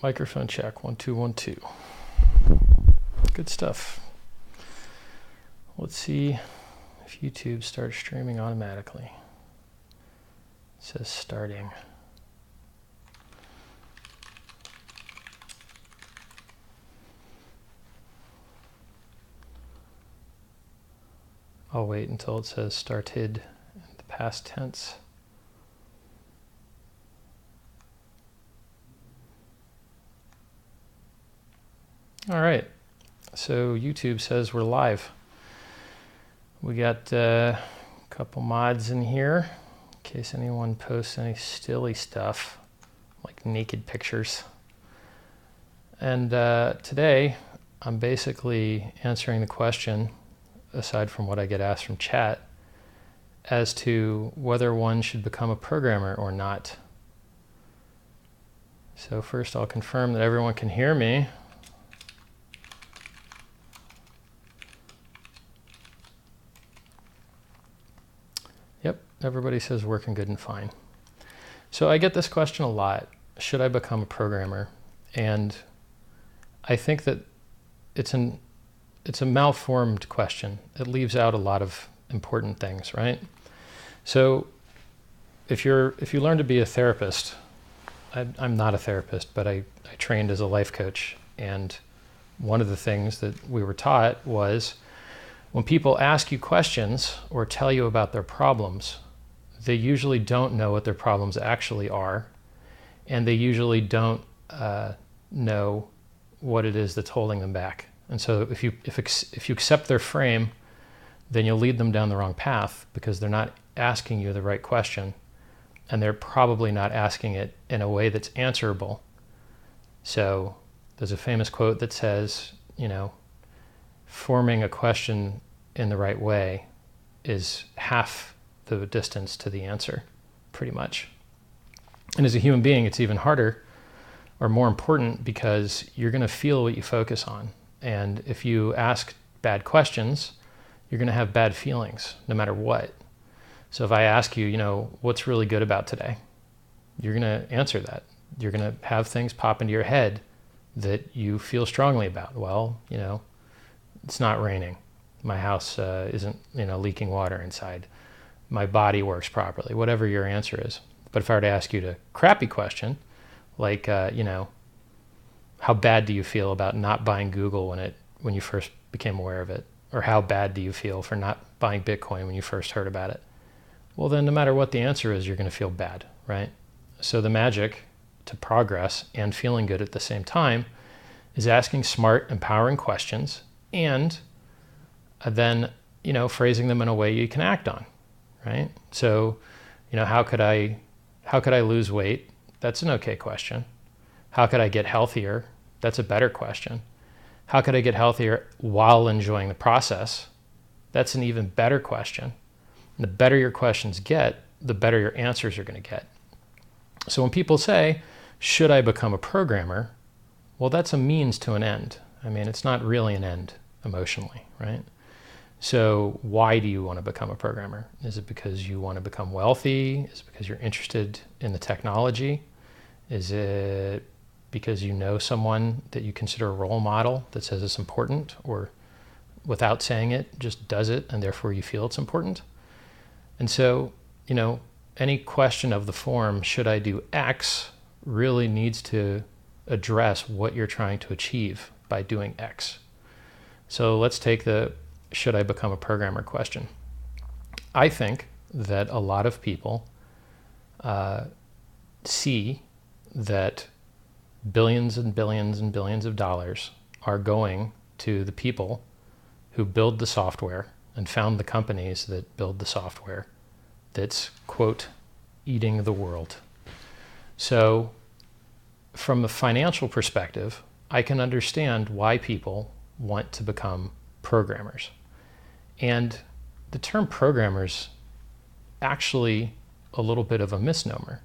Microphone check, 1 2 1 2. Good stuff. Let's see if YouTube starts streaming automatically. It says starting. I'll wait until it says started in the past tense. All right, so YouTube says we're live. We got a couple mods in here in case anyone posts any silly stuff like naked pictures. And today I'm basically answering the question, aside from what I get asked from chat, as to whether one should become a programmer or not. So first I'll confirm that everyone can hear me. Yep, everybody says working good and fine. So I get this question a lot. Should I become a programmer? And I think that it's a malformed question. It leaves out a lot of important things, right? So if you learn to be a therapist, I'm not a therapist, but I trained as a life coach. And one of the things that we were taught was when people ask you questions or tell you about their problems, they usually don't know what their problems actually are. And they usually don't know what it is that's holding them back. And so if you accept their frame, then you'll lead them down the wrong path because they're not asking you the right question, and they're probably not asking it in a way that's answerable. So there's a famous quote that says, forming a question in the right way is half the distance to the answer, pretty much. And as a human being, it's even harder or more important because you're going to feel what you focus on. And if you ask bad questions, you're going to have bad feelings no matter what. So if I ask you, what's really good about today? You're going to answer that. You're going to have things pop into your head that you feel strongly about. Well, it's not raining. My house isn't, leaking water inside. My body works properly, whatever your answer is. But if I were to ask you the crappy question, like, how bad do you feel about not buying Google when you first became aware of it? Or how bad do you feel for not buying Bitcoin when you first heard about it? Well, then no matter what the answer is, you're going to feel bad, right? So the magic to progress and feeling good at the same time is asking smart, empowering questions and then, phrasing them in a way you can act on, right? So, how could I lose weight? That's an okay question. How could I get healthier? That's a better question. How could I get healthier while enjoying the process? That's an even better question. And the better your questions get, the better your answers are going to get. So when people say, should I become a programmer? Well, that's a means to an end. I mean, it's not really an end emotionally, right? So why do you want to become a programmer? Is it because you want to become wealthy? Is it because you're interested in the technology? Is it because you know someone that you consider a role model that says it's important, or without saying it, just does it, and therefore you feel it's important? And so, any question of the form, should I do X, really needs to address what you're trying to achieve by doing X. So let's take the should I become a programmer question. I think that a lot of people see that billions and billions and billions of dollars are going to the people who build the software and found the companies that build the software that's, quote, eating the world. So from a financial perspective, I can understand why people want to become programmers. And the term programmers actually a little bit of a misnomer.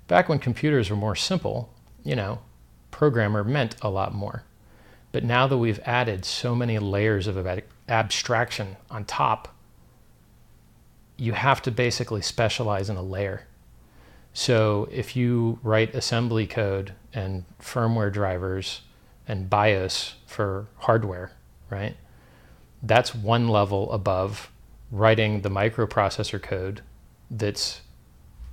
Back when computers were more simple, programmer meant a lot more. But now that we've added so many layers of abstraction on top, you have to basically specialize in a layer. So if you write assembly code and firmware drivers and BIOS for hardware, right? That's one level above writing the microprocessor code that's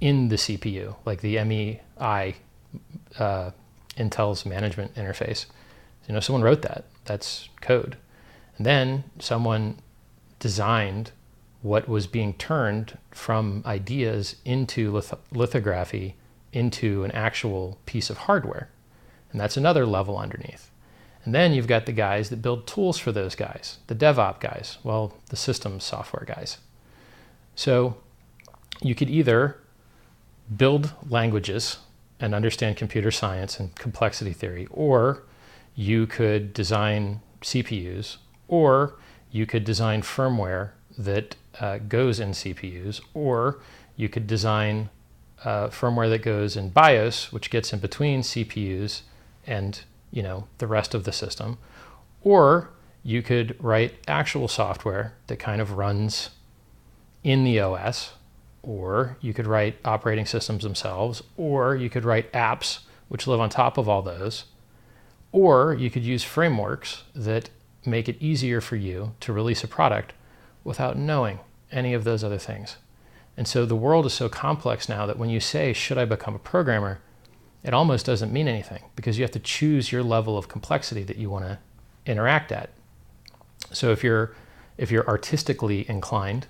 in the CPU, like the MEI, Intel's management interface. Someone wrote that. That's code. And then someone designed what was being turned from ideas into lithography into an actual piece of hardware. And that's another level underneath. And then you've got the guys that build tools for those guys, the DevOps guys, well, the systems software guys. So you could either build languages and understand computer science and complexity theory, or you could design CPUs, or you could design firmware that goes in CPUs, or you could design firmware that goes in BIOS, which gets in between CPUs and the rest of the system, or you could write actual software that kind of runs in the OS, or you could write operating systems themselves, or you could write apps which live on top of all those, or you could use frameworks that make it easier for you to release a product without knowing any of those other things. And so the world is so complex now that when you say, should I become a programmer, it almost doesn't mean anything, because you have to choose your level of complexity that you want to interact at. So if you're artistically inclined,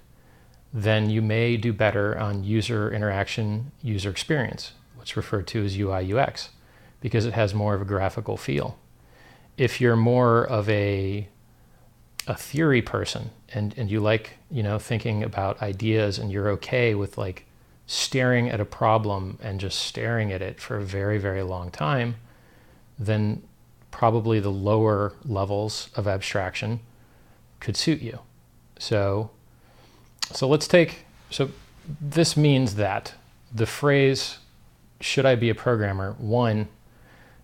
then you may do better on user interaction, user experience, what's referred to as UI UX, because it has more of a graphical feel. If you're more of a theory person and you like, thinking about ideas, and you're okay with like staring at a problem and just staring at it for a very, very long time, then probably the lower levels of abstraction could suit you. So this means that the phrase, should I be a programmer? One,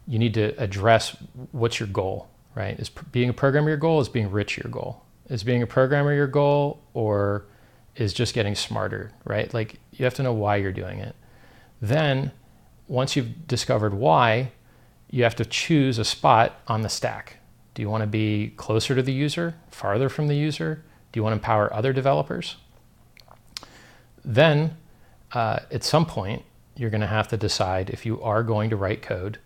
you need to address what's your goal, right? Is being a programmer your goal? Is being rich your goal? Is being a programmer your goal, or is just getting smarter, right? Like, you have to know why you're doing it. Then once you've discovered why, you have to choose a spot on the stack. Do you want to be closer to the user, farther from the user? Do you want to empower other developers? Then at some point, you're going to have to decide, if you are going to write code,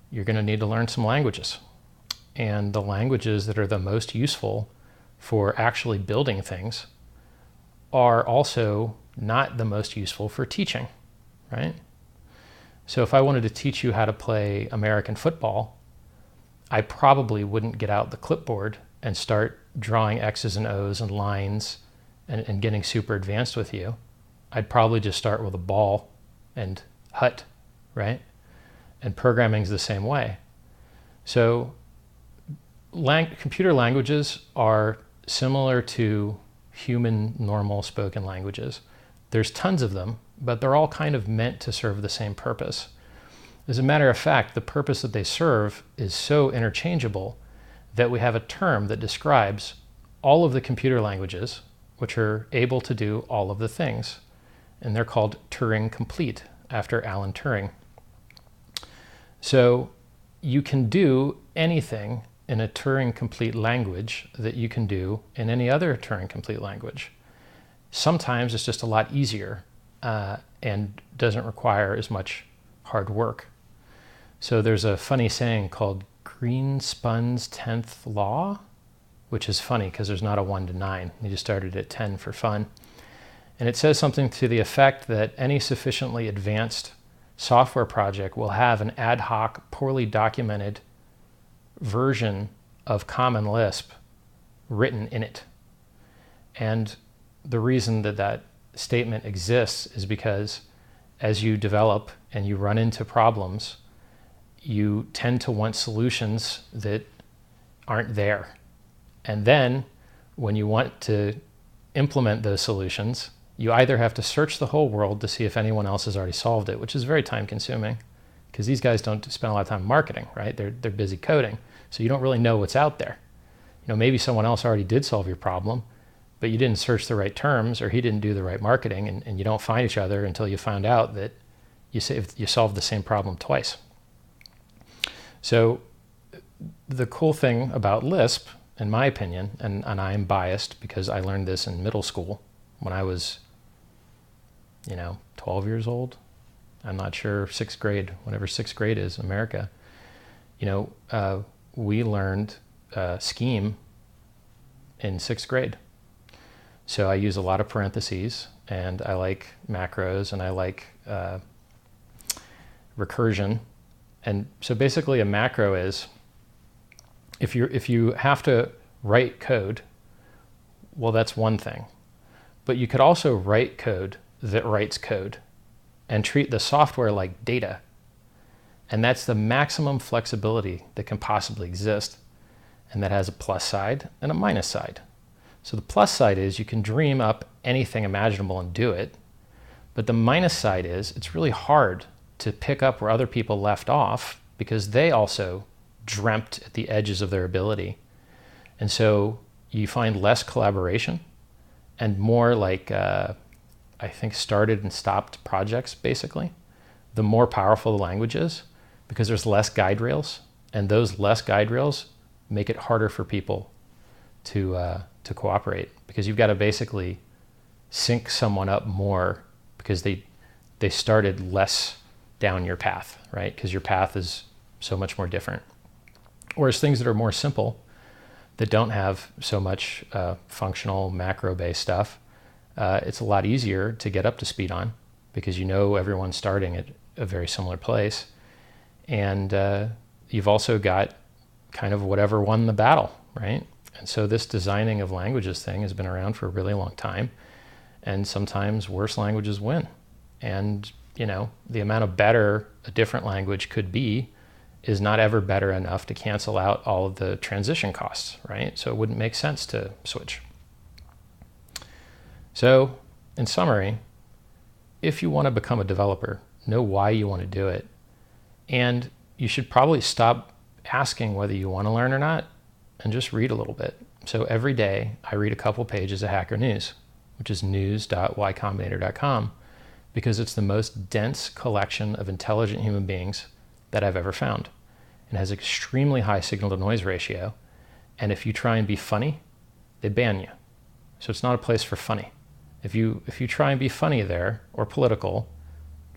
you're going to need to learn some languages. And the languages that are the most useful for actually building things are also not the most useful for teaching, right? So if I wanted to teach you how to play American football, I probably wouldn't get out the clipboard and start drawing X's and O's and lines and getting super advanced with you. I'd probably just start with a ball and hut, right? And programming's the same way. So computer languages are similar to human normal spoken languages. There's tons of them, but they're all kind of meant to serve the same purpose. As a matter of fact, the purpose that they serve is so interchangeable that we have a term that describes all of the computer languages which are able to do all of the things. And they're called Turing complete, after Alan Turing. So you can do anything in a Turing complete language that you can do in any other Turing complete language. Sometimes it's just a lot easier and doesn't require as much hard work. So there's a funny saying called Greenspun's 10th law, which is funny because there's not a 1 to 9. They just started at 10 for fun. And it says something to the effect that any sufficiently advanced software project will have an ad hoc, poorly documented version of Common Lisp written in it. And the reason that that statement exists is because as you develop and you run into problems, you tend to want solutions that aren't there. And then when you want to implement those solutions, you either have to search the whole world to see if anyone else has already solved it, which is very time consuming because these guys don't spend a lot of time marketing, right? They're busy coding. So you don't really know what's out there. Maybe someone else already did solve your problem, but you didn't search the right terms or he didn't do the right marketing, and you don't find each other until you found out that you solve the same problem twice. So the cool thing about Lisp, in my opinion, and I am biased because I learned this in middle school when I was, 12 years old. I'm not sure, 6th grade, whatever 6th grade is in America. We learned scheme in 6th grade. So I use a lot of parentheses, and I like macros, and I like recursion. And so basically a macro is, if you have to write code, well, that's one thing. But you could also write code that writes code and treat the software like data. And that's the maximum flexibility that can possibly exist. And that has a plus side and a minus side. So the plus side is you can dream up anything imaginable and do it. But the minus side is it's really hard to pick up where other people left off because they also dreamt at the edges of their ability. And so you find less collaboration and more like, I think, started and stopped projects, basically. The more powerful the language is, because there's less guide rails, and those less guide rails make it harder for people to cooperate, because you've got to basically sync someone up more because they started less down your path, right? Because your path is so much more different. Whereas things that are more simple, that don't have so much functional macro-based stuff, it's a lot easier to get up to speed on because everyone's starting at a very similar place. And you've also got kind of whatever won the battle, right? And so this designing of languages thing has been around for a really long time. And sometimes worse languages win. And, the amount of better a different language could be is not ever better enough to cancel out all of the transition costs, right? So it wouldn't make sense to switch. So in summary, if you want to become a developer, know why you want to do it. And you should probably stop asking whether you want to learn or not and just read a little bit. So every day I read a couple pages of Hacker News, which is news.ycombinator.com, because it's the most dense collection of intelligent human beings that I've ever found. It has extremely high signal to noise ratio. And if you try and be funny, they ban you. So it's not a place for funny. If you try and be funny there or political,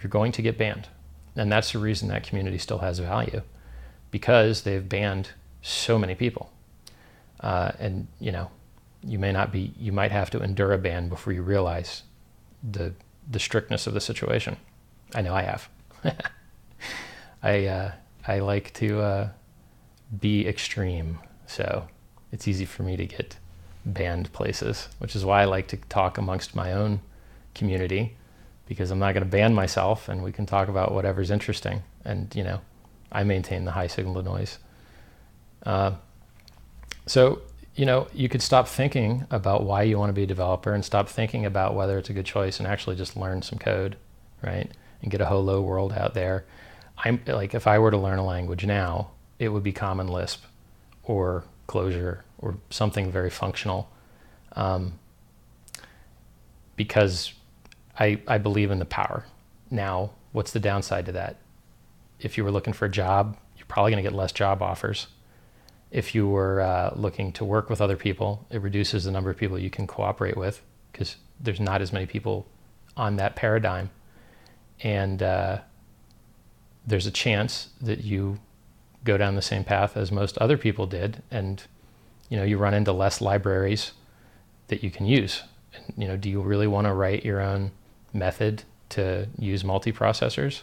you're going to get banned. And that's the reason that community still has value, because they've banned so many people. And you might have to endure a ban before you realize the strictness of the situation. I know I have. I like to be extreme, so it's easy for me to get banned places, which is why I like to talk amongst my own community, because I'm not going to ban myself, and we can talk about whatever's interesting. And I maintain the high signal to noise. So you could stop thinking about why you want to be a developer and stop thinking about whether it's a good choice and actually just learn some code, right? And get a hello world out there. I'm like, if I were to learn a language now, it would be Common Lisp or Clojure or something very functional, because I believe in the power. Now, what's the downside to that? If you were looking for a job, you're probably going to get less job offers. If you were looking to work with other people, it reduces the number of people you can cooperate with because there's not as many people on that paradigm. And there's a chance that you go down the same path as most other people did, and you run into less libraries that you can use. And, do you really want to write your own method to use multiprocessors?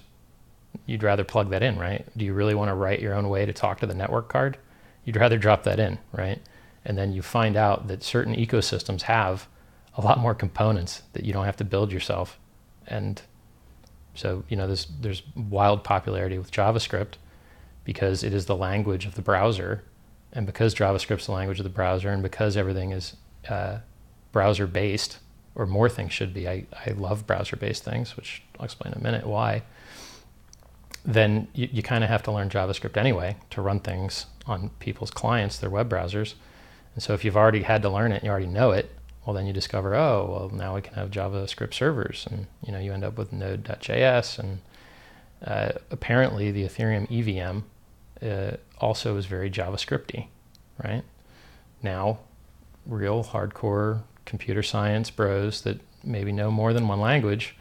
You'd rather plug that in, right? Do you really want to write your own way to talk to the network card? You'd rather drop that in, right? And then you find out that certain ecosystems have a lot more components that you don't have to build yourself. And so, there's wild popularity with JavaScript because it is the language of the browser. And because JavaScript's the language of the browser, and because everything is browser-based, or more things should be, I love browser-based things, which I'll explain in a minute why, then you kind of have to learn JavaScript anyway to run things on people's clients, their web browsers. And so if you've already had to learn it, you already know it, well, then you discover, now we can have JavaScript servers, and you end up with Node.js, and Apparently, the Ethereum EVM also is very JavaScripty, right? Now, real hardcore computer science bros that maybe know more than one language,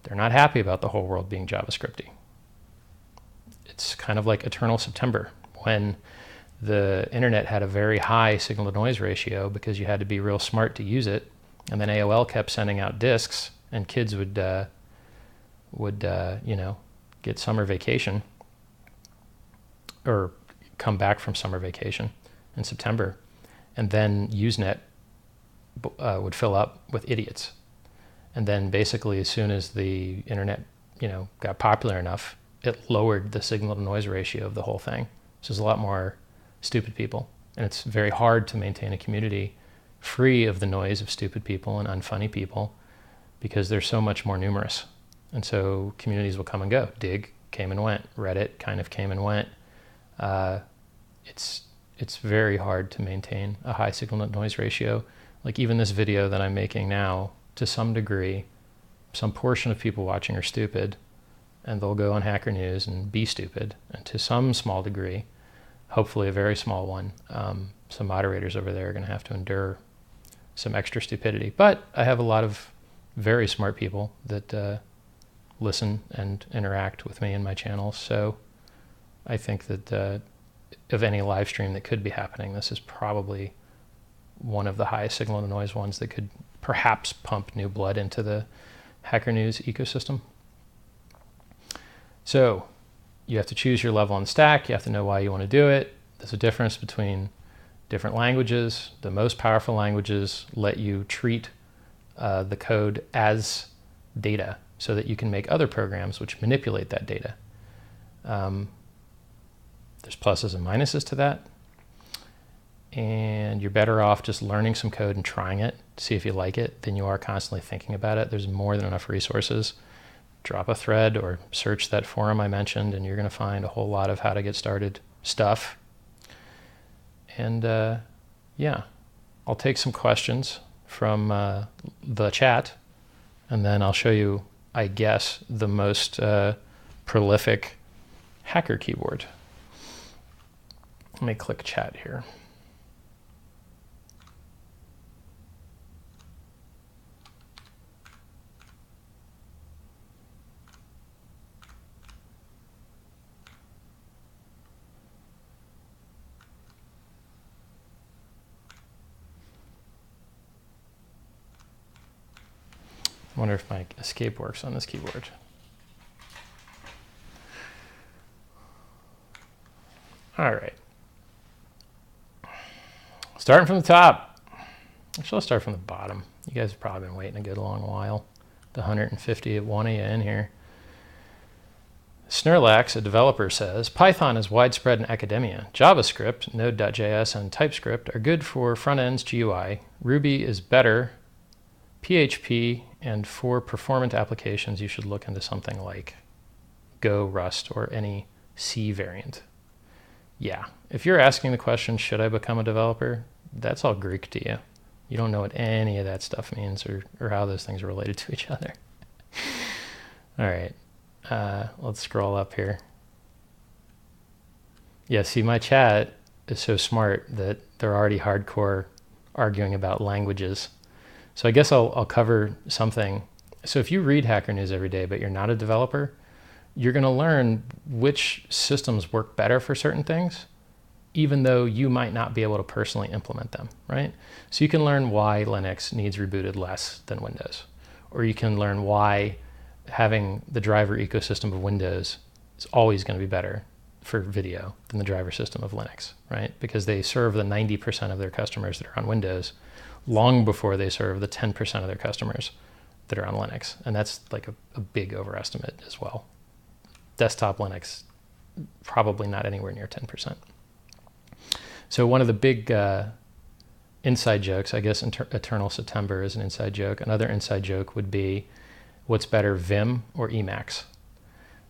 they're not happy about the whole world being JavaScripty. It's kind of like Eternal September, when the internet had a very high signal-to-noise ratio because you had to be real smart to use it, and then AOL kept sending out disks, and kids would get summer vacation or come back from summer vacation in September, and then Usenet would fill up with idiots. And then basically as soon as the internet, got popular enough, it lowered the signal-to-noise ratio of the whole thing. So there's a lot more stupid people, and it's very hard to maintain a community free of the noise of stupid people and unfunny people because they're so much more numerous. And so communities will come and go. Dig came and went. Reddit kind of came and went. It's very hard to maintain a high signal-to-noise ratio. Like even this video that I'm making now, to some degree, some portion of people watching are stupid, and they'll go on Hacker News and be stupid. And to some small degree, hopefully a very small one, some moderators over there are going to have to endure some extra stupidity. But I have a lot of very smart people that listen and interact with me in my channels. So I think that of any live stream that could be happening, this is probably one of the highest signal-to-noise ones that could perhaps pump new blood into the Hacker News ecosystem. So you have to choose your level on the stack. You have to know why you want to do it. There's a difference between different languages. The most powerful languages let you treat the code as data so that you can make other programs which manipulate that data. There's pluses and minuses to that. And you're better off just learning some code and trying it to see if you like it than you are constantly thinking about it. There's more than enough resources. Drop a thread or search that forum I mentioned, and you're going to find a whole lot of how to get started stuff. And yeah, I'll take some questions from the chat, and then I'll show you, I guess, the most prolific hacker keyboard. Let me click chat here. I wonder if my escape works on this keyboard. All right. Starting from the top. Actually, I'll start from the bottom. You guys have probably been waiting a good long while. The 150 of one of you in here. Snurlax, a developer, says, Python is widespread in academia. JavaScript, Node.js, and TypeScript are good for front ends GUI. Ruby is better. PHP, and for performant applications, you should look into something like Go, Rust, or any C variant. Yeah, if you're asking the question, should I become a developer? That's all Greek to you. You don't know what any of that stuff means or how those things are related to each other. All right, let's scroll up here. Yeah, see, my chat is so smart that they're already hardcore arguing about languages. So I guess I'll cover something. So if you read Hacker News every day, but you're not a developer, you're going to learn which systems work better for certain things, even though you might not be able to personally implement them, right? So you can learn why Linux needs rebooted less than Windows, or you can learn why having the driver ecosystem of Windows is always going to be better for video than the driver system of Linux, right? Because they serve the 90% of their customers that are on Windows long before they serve the 10% of their customers that are on Linux. And that's like a big overestimate as well. Desktop Linux, probably not anywhere near 10%. So one of the big inside jokes, I guess Eternal September is an inside joke. Another inside joke would be, what's better, Vim or Emacs?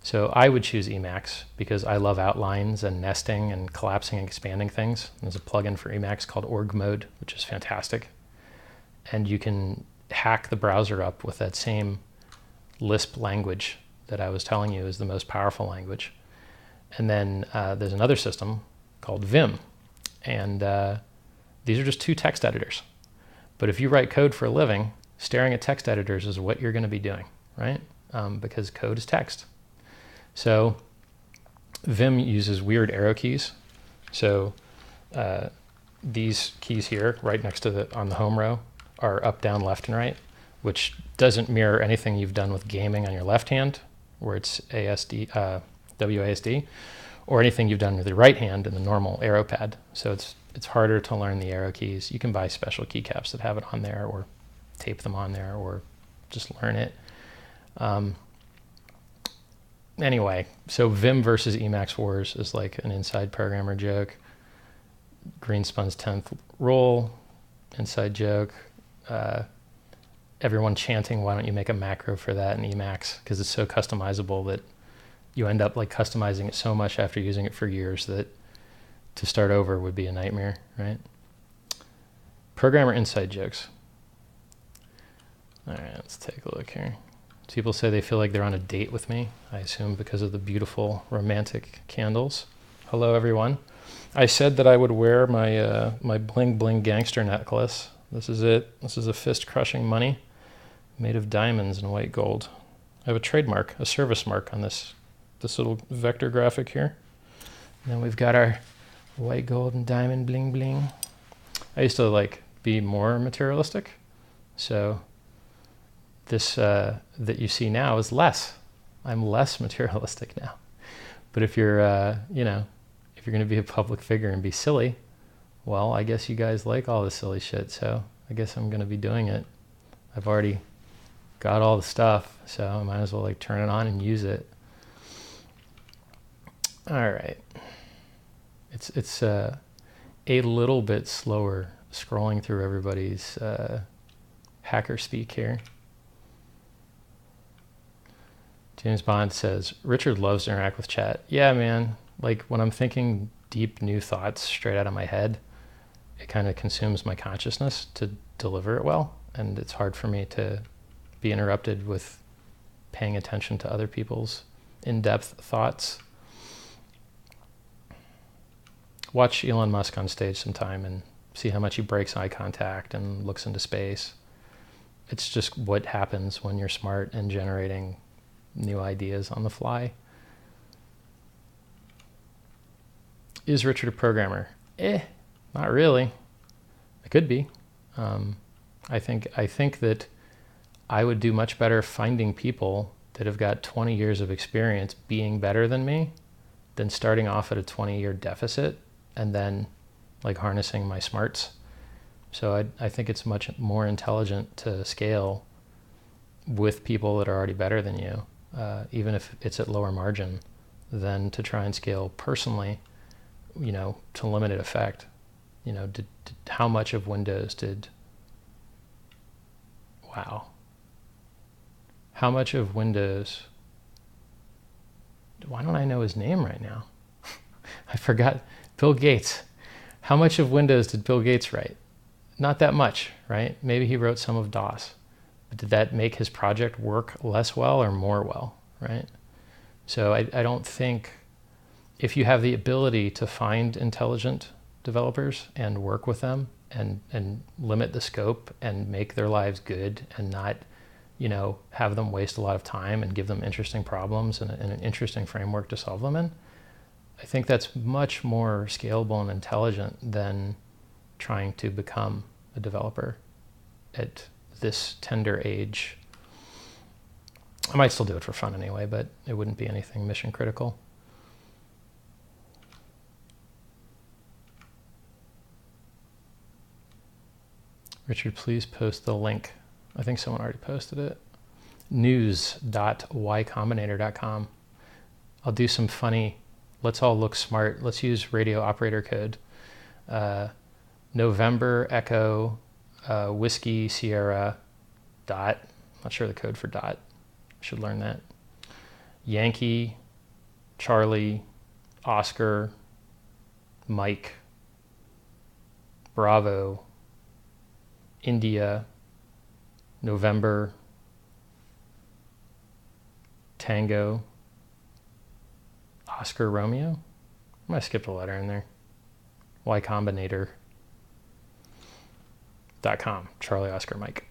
So I would choose Emacs because I love outlines and nesting and collapsing and expanding things. There's a plugin for Emacs called org mode, which is fantastic. And you can hack the browser up with that same Lisp language that I was telling you is the most powerful language. And then there's another system called Vim. And these are just two text editors. But if you write code for a living, staring at text editors is what you're going to be doing, right? Because code is text. So Vim uses weird arrow keys. So these keys here, right next to on the home row, are up, down, left, and right, which doesn't mirror anything you've done with gaming on your left hand, where it's WASD, or anything you've done with your right hand in the normal arrow pad. So it's harder to learn the arrow keys. You can buy special keycaps that have it on there, or tape them on there, or just learn it. Anyway, so Vim versus Emacs Wars is like an inside programmer joke. Greenspun's 10th rule, inside joke. Everyone chanting, why don't you make a macro for that in Emacs? Because it's so customizable that you end up like customizing it so much after using it for years that to start over would be a nightmare, right? Programmer inside jokes. All right, let's take a look here. People say they feel like they're on a date with me. I assume because of the beautiful romantic candles. Hello, everyone. I said that I would wear my my bling bling gangster necklace. This is it. This is a fist crushing money made of diamonds and white gold. I have a trademark, a service mark on this little vector graphic here. And then we've got our white gold and diamond bling bling. I used to like be more materialistic, so this that you see now is less. I'm less materialistic now. But if you're if you're going to be a public figure and be silly, well, I guess you guys like all the silly shit, so I guess I'm going to be doing it. I've already got all the stuff, so I might as well like turn it on and use it. All right. It's a little bit slower scrolling through everybody's hacker speak here. James Bond says, Richard loves to interact with chat. Yeah, man. Like when I'm thinking deep new thoughts straight out of my head, it kind of consumes my consciousness to deliver it well. And it's hard for me to be interrupted with paying attention to other people's in-depth thoughts. Watch Elon Musk on stage sometime and see how much he breaks eye contact and looks into space. It's just what happens when you're smart and generating new ideas on the fly. Is Richard a programmer? Not really. I could be. I think that I would do much better finding people that have got 20 years of experience being better than me than starting off at a 20-year deficit and then like harnessing my smarts. So I think it's much more intelligent to scale with people that are already better than you, even if it's at lower margin, than to try and scale personally, to limited effect. How much of Windows how much of Windows, why don't I know his name right now? I forgot. Bill Gates. How much of Windows did Bill Gates write? Not that much, right? Maybe he wrote some of DOS. But did that make his project work less well or more well, right? So I don't think, if you have the ability to find intelligent developers and work with them and limit the scope and make their lives good and not, have them waste a lot of time and give them interesting problems and an interesting framework to solve them in, I think that's much more scalable and intelligent than trying to become a developer at this tender age. I might still do it for fun anyway, but it wouldn't be anything mission critical. Richard, please post the link. I think someone already posted it. news.ycombinator.com. I'll do some funny, let's all look smart. Let's use radio operator code. November Echo Whiskey Sierra dot. Not sure the code for dot. Should learn that. Yankee Charlie Oscar Mike Bravo India November Tango, Oscar Romeo. I might have skipped a letter in there. ycombinator.com, Charlie Oscar Mike.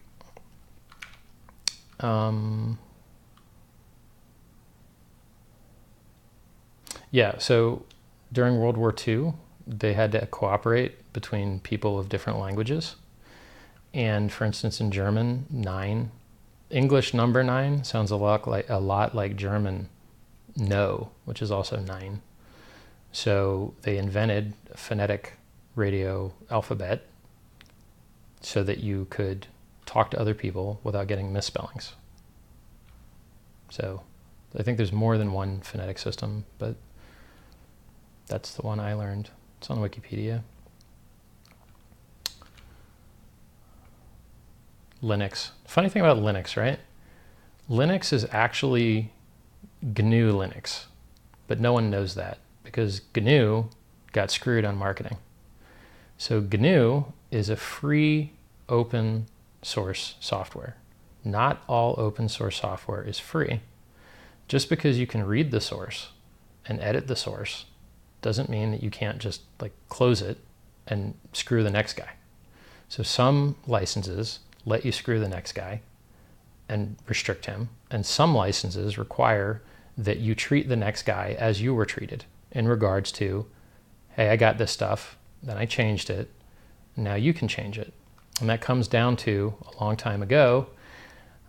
Yeah, so during World War II, they had to cooperate between people of different languages. And for instance, in German, 9, English number 9 sounds a lot like German no, which is also 9. So they invented a phonetic radio alphabet so that you could talk to other people without getting misspellings. So I think there's more than one phonetic system, but that's the one I learned. It's on Wikipedia. Linux. Funny thing about Linux, right? Linux is actually GNU Linux, but no one knows that because GNU got screwed on marketing. So GNU is a free open source software. Not all open source software is free. Just because you can read the source and edit the source doesn't mean that you can't just like close it and screw the next guy. So some licenses let you screw the next guy and restrict him, and some licenses require that you treat the next guy as you were treated in regards to, hey, I got this stuff, then I changed it, now you can change it. And that comes down to a long time ago,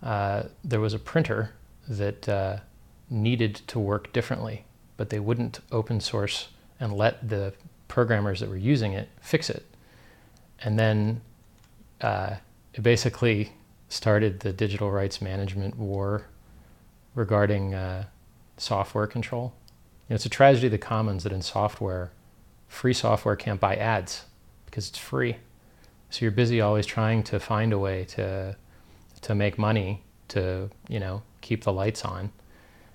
there was a printer that needed to work differently, but they wouldn't open source and let the programmers that were using it fix it. And then it basically started the digital rights management war regarding software control. You know, it's a tragedy of the commons that in software, free software can't buy ads because it's free. So you're busy always trying to find a way to make money to, you know, keep the lights on.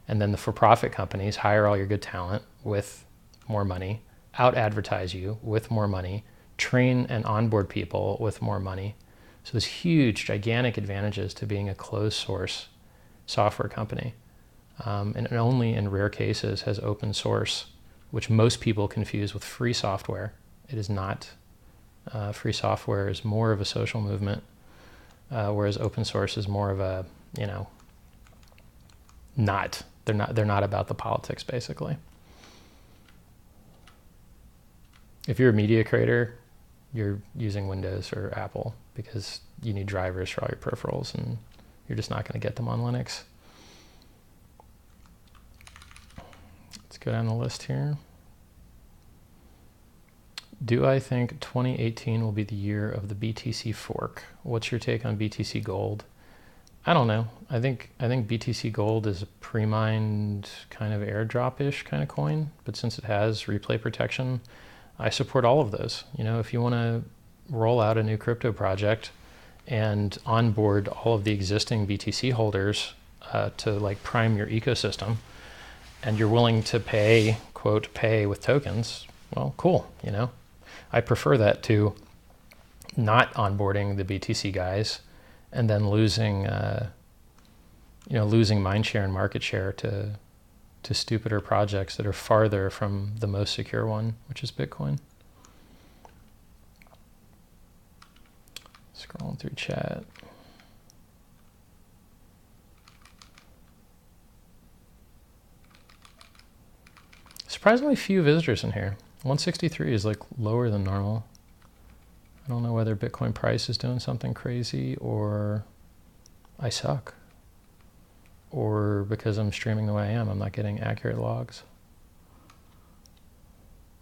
And then the for-profit companies hire all your good talent with more money, out-advertise you with more money, train and onboard people with more money. So there's huge, gigantic advantages to being a closed source software company. And only in rare cases has open source, which most people confuse with free software. It is not. Free software is more of a social movement, whereas open source is more of a, you know, they're not about the politics, basically. If you're a media creator, you're using Windows or Apple because you need drivers for all your peripherals, and you're just not going to get them on Linux. Let's go down the list here. Do I think 2018 will be the year of the BTC fork? What's your take on BTC Gold? I don't know. I think BTC Gold is a pre-mined kind of airdrop-ish kind of coin, but since it has replay protection, I support all of those. You know, if you want to roll out a new crypto project and onboard all of the existing BTC holders to like prime your ecosystem, and you're willing to pay, quote, pay with tokens, well, cool, you know. I prefer that to not onboarding the BTC guys and then losing, losing mind share and market share to stupider projects that are farther from the most secure one, which is Bitcoin. Scrolling through chat. Surprisingly few visitors in here. 163 is like lower than normal. I don't know whether Bitcoin price is doing something crazy or I suck, or because I'm streaming the way I am, I'm not getting accurate logs.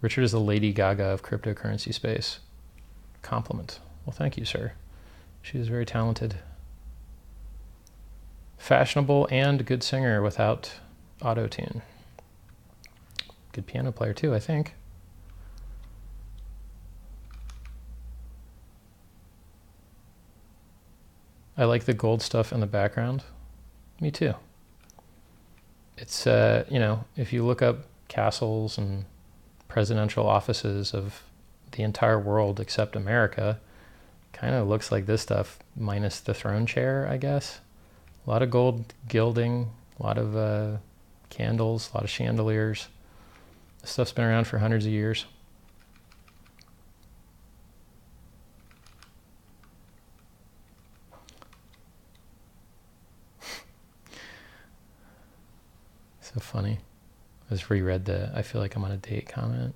Richard is the Lady Gaga of cryptocurrency space. Compliment. Well, thank you, sir. She is very talented. Fashionable and good singer without auto-tune. Good piano player too, I think. I like the gold stuff in the background. Me too. It's, if you look up castles and presidential offices of the entire world except America, kind of looks like this stuff minus the throne chair, I guess. A lot of gold gilding, A lot of candles, a lot of chandeliers. This stuff's been around for hundreds of years. So funny. I just reread I feel like I'm on a date comment.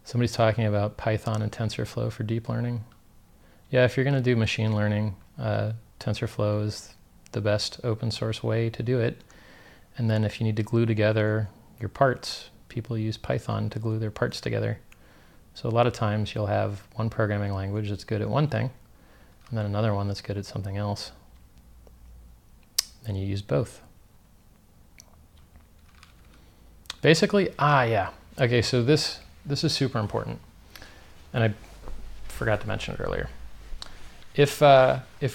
Somebody's talking about Python and TensorFlow for deep learning. Yeah, if you're going to do machine learning, TensorFlow is the best open source way to do it. And then if you need to glue together your parts, people use Python to glue their parts together. So a lot of times you'll have one programming language that's good at one thing, and then another one that's good at something else. Then you use both. Basically, yeah. Okay, so this is super important. And I forgot to mention it earlier. If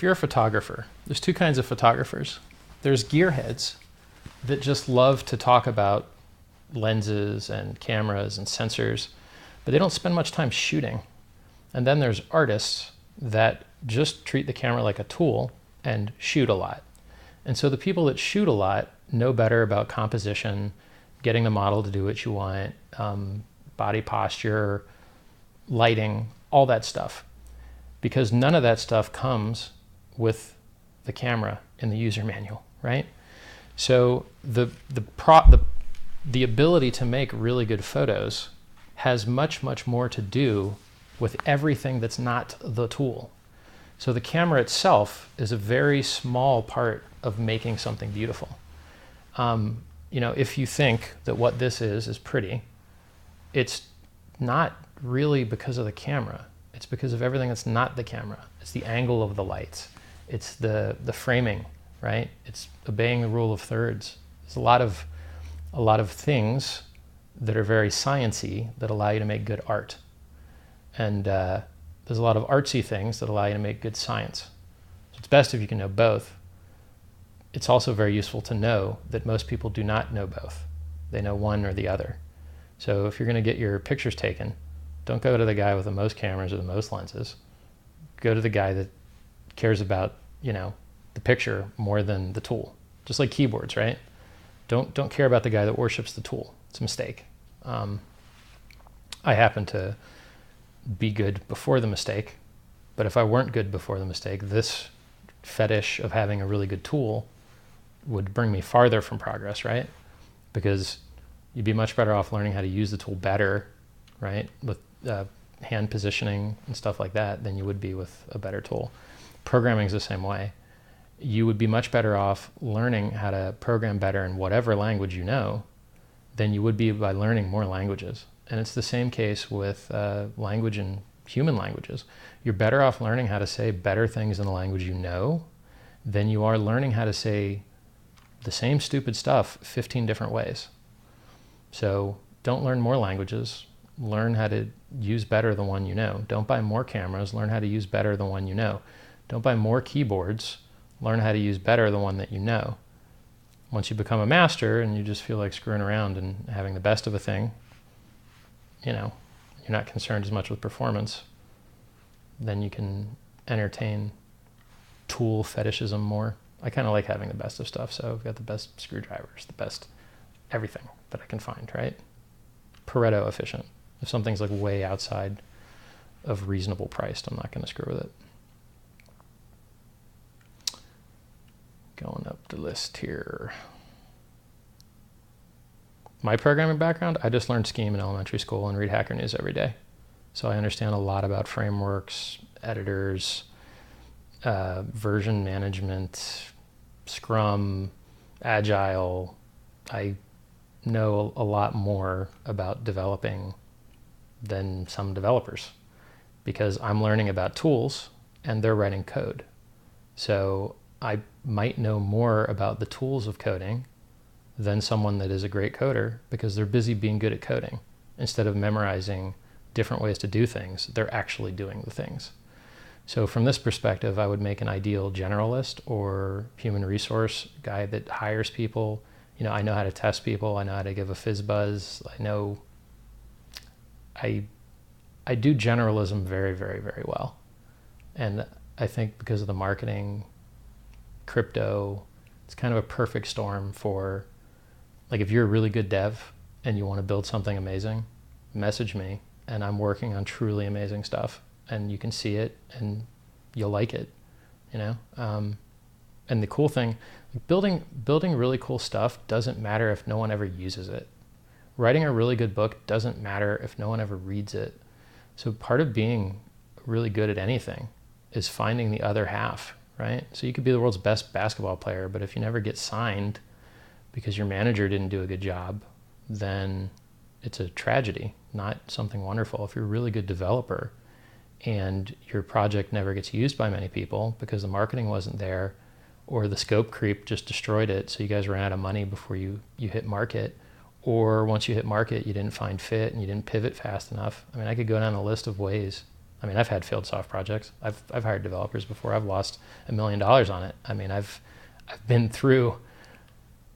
you're a photographer, there's two kinds of photographers. There's gearheads that just love to talk about lenses and cameras and sensors, but they don't spend much time shooting. And then there's artists that just treat the camera like a tool and shoot a lot. And so the people that shoot a lot know better about composition, getting the model to do what you want, body posture, lighting, all that stuff. Because none of that stuff comes with the camera in the user manual, right? So the ability to make really good photos has much, much more to do with everything that's not the tool. So the camera itself is a very small part of making something beautiful. If you think that what this is pretty, it's not really because of the camera. It's because of everything that's not the camera. It's the angle of the lights. It's the framing, right? It's obeying the rule of thirds. There's a lot of things that are very sciencey that allow you to make good art. And there's a lot of artsy things that allow you to make good science. So it's best if you can know both. It's also very useful to know that most people do not know both. They know one or the other. So if you're going to get your pictures taken, don't go to the guy with the most cameras or the most lenses. Go to the guy that cares about, the picture more than the tool. Just like keyboards, right? Don't care about the guy that worships the tool. It's a mistake. I happen to be good before the mistake, but if I weren't good before the mistake, this fetish of having a really good tool would bring me farther from progress, right? Because you'd be much better off learning how to use the tool better, right? With hand positioning and stuff like that than you would be with a better tool. Programming is the same way. You would be much better off learning how to program better in whatever language you know than you would be by learning more languages. And it's the same case with language and human languages. You're better off learning how to say better things in the language you know than you are learning how to say the same stupid stuff 15 different ways. So don't learn more languages. Learn how to use better the one you know. Don't buy more cameras. Learn how to use better the one you know. Don't buy more keyboards. Learn how to use better the one that you know. Once you become a master and you just feel like screwing around and having the best of a thing, you're not concerned as much with performance, then you can entertain tool fetishism more. I kind of like having the best of stuff, so I've got the best screwdrivers, the best everything that I can find, right? Pareto efficient. If something's like way outside of reasonable priced, I'm not going to screw with it. Going up the list here. My programming background, I just learned Scheme in elementary school and read Hacker News every day. So I understand a lot about frameworks, editors, version management, Scrum, Agile. I know a lot more about developing than some developers because I'm learning about tools and they're writing code. So I might know more about the tools of coding than someone that is a great coder because they're busy being good at coding. Instead of memorizing different ways to do things, they're actually doing the things. So from this perspective, I would make an ideal generalist or human resource guy that hires people. I know how to test people. I know how to give a fizz buzz. I do generalism very, very, very well. And I think because of the marketing, crypto, It's kind of a perfect storm for, like, if you're a really good dev and you want to build something amazing, message me, and I'm working on truly amazing stuff, and you can see it and you'll like it, you know? And the cool thing, building really cool stuff doesn't matter if no one ever uses it. Writing a really good book doesn't matter if no one ever reads it. So part of being really good at anything is finding the other half, right? So you could be the world's best basketball player, but if you never get signed because your manager didn't do a good job, then it's a tragedy, not something wonderful. If you're a really good developer and your project never gets used by many people because the marketing wasn't there, or the scope creep just destroyed it, so you guys ran out of money before you hit market, or once you hit market, you didn't find fit and you didn't pivot fast enough. I mean, I could go down a list of ways. I mean, I've had failed soft projects. I've hired developers before. I've lost $1 million on it. I mean, I've been through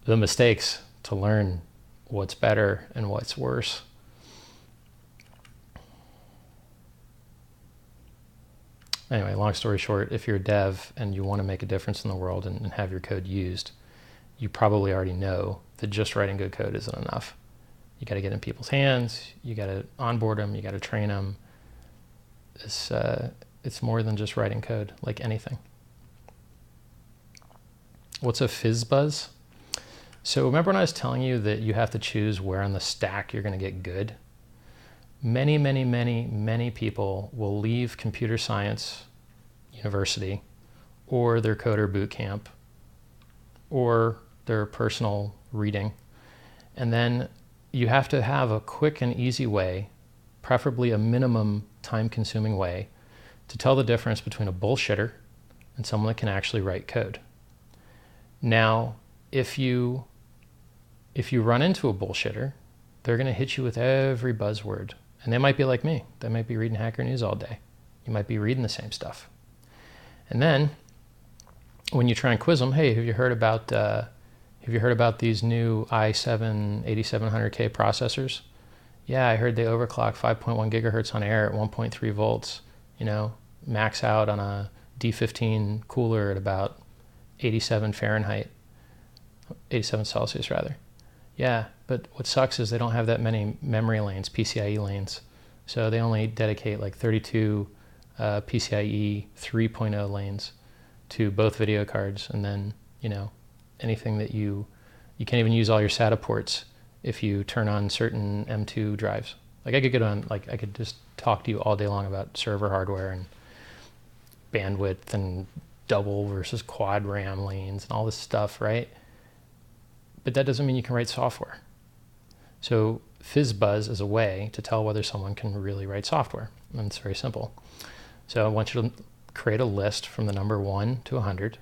the mistakes to learn what's better and what's worse. Anyway, long story short, if you're a dev and you want to make a difference in the world and have your code used, you probably already know that just writing good code isn't enough. You got to get in people's hands. You got to onboard them. You got to train them. It's more than just writing code, like anything. What's a fizz buzz? So remember when I was telling you that you have to choose where on the stack you're going to get good? Many, many, many, many people will leave computer science university or their coder boot camp or their personal reading. And then you have to have a quick and easy way, preferably a minimum time-consuming way, to tell the difference between a bullshitter and someone that can actually write code. Now, if you run into a bullshitter, they're going to hit you with every buzzword. And they might be like me. They might be reading Hacker News all day. You might be reading the same stuff. And then when you try and quiz them, hey, have you heard about these new i7 8700K processors? Yeah, I heard they overclock 5.1 gigahertz on air at 1.3 volts, you know, max out on a D15 cooler at about 87 Fahrenheit, 87 Celsius rather. Yeah, but what sucks is they don't have that many memory lanes, PCIe lanes. So they only dedicate like 32 PCIe 3.0 lanes to both video cards. And then, you know, anything that you can't even use all your SATA ports if you turn on certain M2 drives. Like I could just talk to you all day long about server hardware and bandwidth and double versus quad RAM lanes and all this stuff, right? But that doesn't mean you can write software. So FizzBuzz is a way to tell whether someone can really write software. And it's very simple. So I want you to create a list from the number 1 to 100.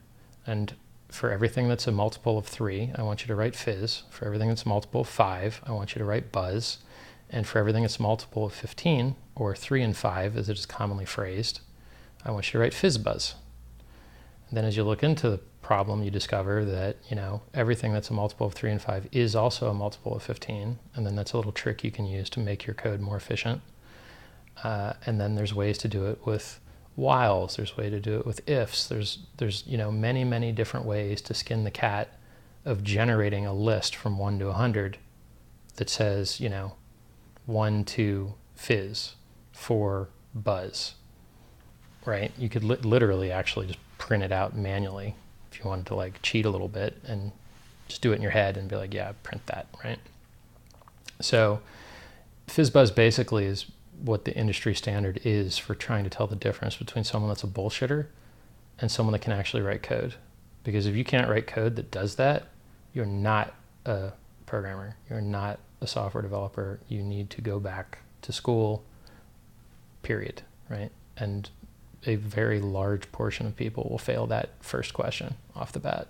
And for everything that's a multiple of 3, I want you to write fizz. For everything that's a multiple of 5, I want you to write buzz. And for everything that's a multiple of 15, or 3 and 5, as it is commonly phrased, I want you to write FizzBuzz. And then as you look into the problem, you discover that, you know, everything that's a multiple of 3 and 5 is also a multiple of 15. And then that's a little trick you can use to make your code more efficient. And then there's ways to do it with whiles. There's a way to do it with ifs. There's you know, many, many different ways to skin the cat of generating a list from 1 to 100 that says, you know, 1 to fizz, 4 buzz, right? You could literally actually just print it out manually if you wanted to like cheat a little bit and just do it in your head and be like, yeah, print that, right? So FizzBuzz basically is what the industry standard is for trying to tell the difference between someone that's a bullshitter and someone that can actually write code. Because if you can't write code that does that, you're not a programmer. You're not a software developer. You need to go back to school, period, right? And a very large portion of people will fail that first question off the bat.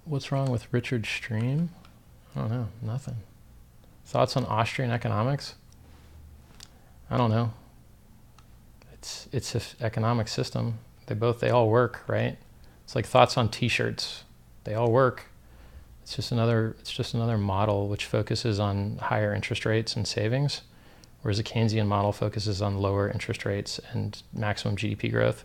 What's wrong with Richard's stream? I don't know, nothing. Thoughts on Austrian economics? I don't know. It's an economic system. They all work, right? It's like thoughts on t-shirts. They all work. It's just another model which focuses on higher interest rates and savings, whereas the Keynesian model focuses on lower interest rates and maximum GDP growth.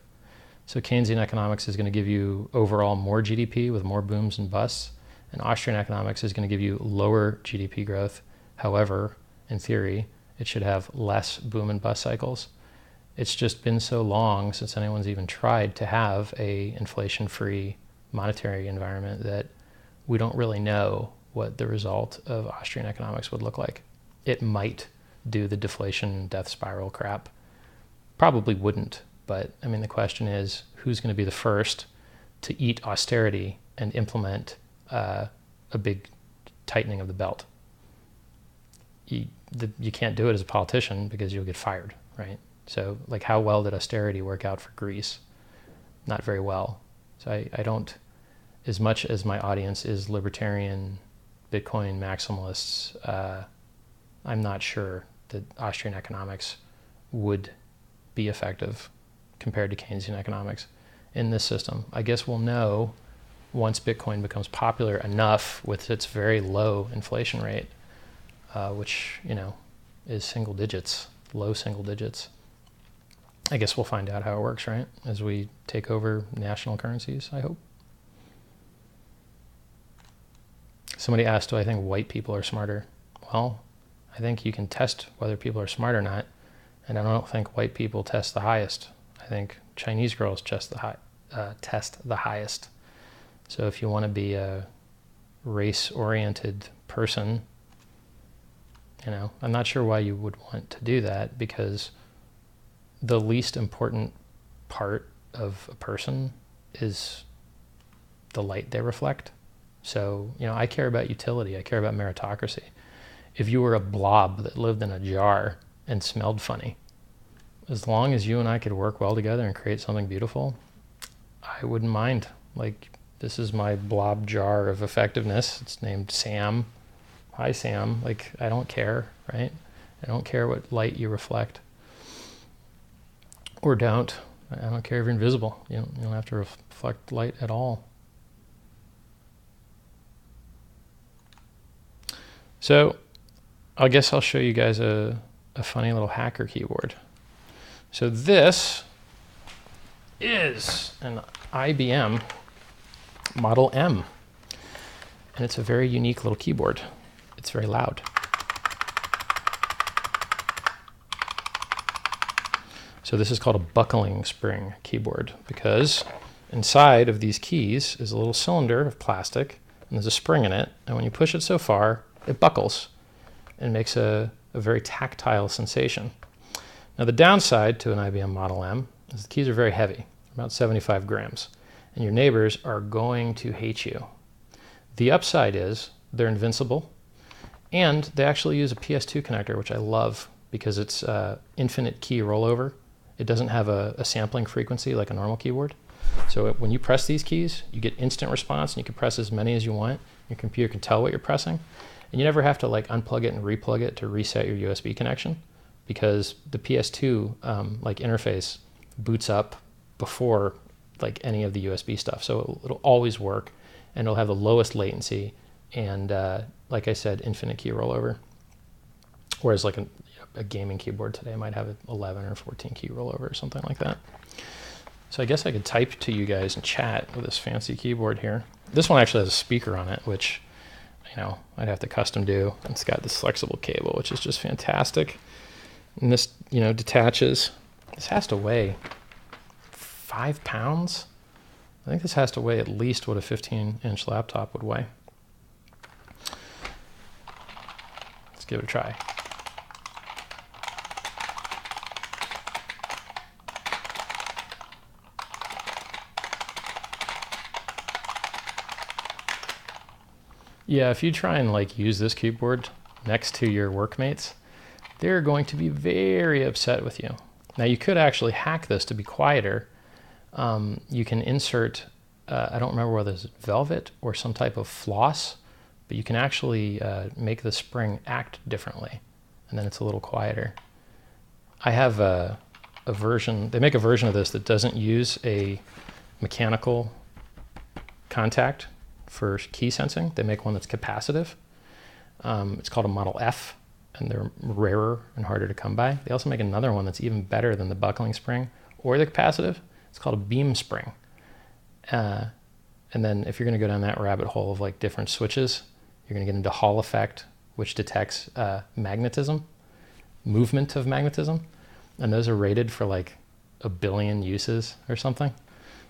So Keynesian economics is going to give you overall more GDP with more booms and busts, and Austrian economics is going to give you lower GDP growth. However, in theory, it should have less boom and bust cycles. It's just been so long since anyone's even tried to have a inflation-free monetary environment that we don't really know what the result of Austrian economics would look like. It might do the deflation death spiral crap. Probably wouldn't, but I mean, the question is, who's going to be the first to eat austerity and implement a big tightening of the belt? You can't do it as a politician because you'll get fired, right? So like, how well did austerity work out for Greece? Not very well. So I don't, as much as my audience is libertarian Bitcoin maximalists, I'm not sure that Austrian economics would be effective compared to Keynesian economics in this system. I guess we'll know once Bitcoin becomes popular enough with its very low inflation rate, which, you know, is single digits, low single digits. I guess we'll find out how it works, right? As we take over national currencies, I hope. Somebody asked, do I think white people are smarter? Well, I think you can test whether people are smart or not, and I don't think white people test the highest. I think Chinese girls test the highest. So if you want to be a race-oriented person, you know, I'm not sure why you would want to do that, because the least important part of a person is the light they reflect. So, you know, I care about utility. I care about meritocracy. If you were a blob that lived in a jar and smelled funny, as long as you and I could work well together and create something beautiful, I wouldn't mind. Like, this is my blob jar of effectiveness. It's named Sam. Hi, Sam. Like, I don't care, right? I don't care what light you reflect. Or don't. I don't care if you're invisible. You don't have to reflect light at all. So I guess I'll show you guys a funny little hacker keyboard. So this is an IBM Model M, and it's a very unique little keyboard. It's very loud. So this is called a buckling spring keyboard, because inside of these keys is a little cylinder of plastic, and there's a spring in it, and when you push it so far, it buckles and makes a very tactile sensation. Now the downside to an IBM Model M is the keys are very heavy, about 75 grams, and your neighbors are going to hate you. The upside is they're invincible, and they actually use a PS2 connector, which I love because it's infinite key rollover. It doesn't have a sampling frequency like a normal keyboard. So when you press these keys, you get instant response, and you can press as many as you want. Your computer can tell what you're pressing. And you never have to like unplug it and replug it to reset your USB connection, because the PS2 like interface boots up before like any of the USB stuff. So it'll always work, and it'll have the lowest latency, and like I said, infinite key rollover. Whereas like a gaming keyboard today might have an 11 or 14 key rollover or something like that. So I guess I could type to you guys and chat with this fancy keyboard here. This one actually has a speaker on it, which, you know, I'd have to custom do. It's got this flexible cable, which is just fantastic. And this, you know, detaches. This has to weigh 5 pounds. I think this has to weigh at least what a 15-inch laptop would weigh. Let's give it a try. Yeah, if you try and like use this keyboard next to your workmates, they're going to be very upset with you. Now you could actually hack this to be quieter. You can insert, I don't remember whether it's velvet or some type of floss, but you can actually make the spring act differently, and then it's a little quieter. I have a version, they make a version of this that doesn't use a mechanical contact for key sensing. They make one that's capacitive. It's called a Model F, and they're rarer and harder to come by. They also make another one that's even better than the buckling spring or the capacitive. It's called a beam spring. And then if you're going to go down that rabbit hole of like different switches, you're going to get into Hall effect, which detects magnetism, movement of magnetism. And those are rated for like 1 billion uses or something.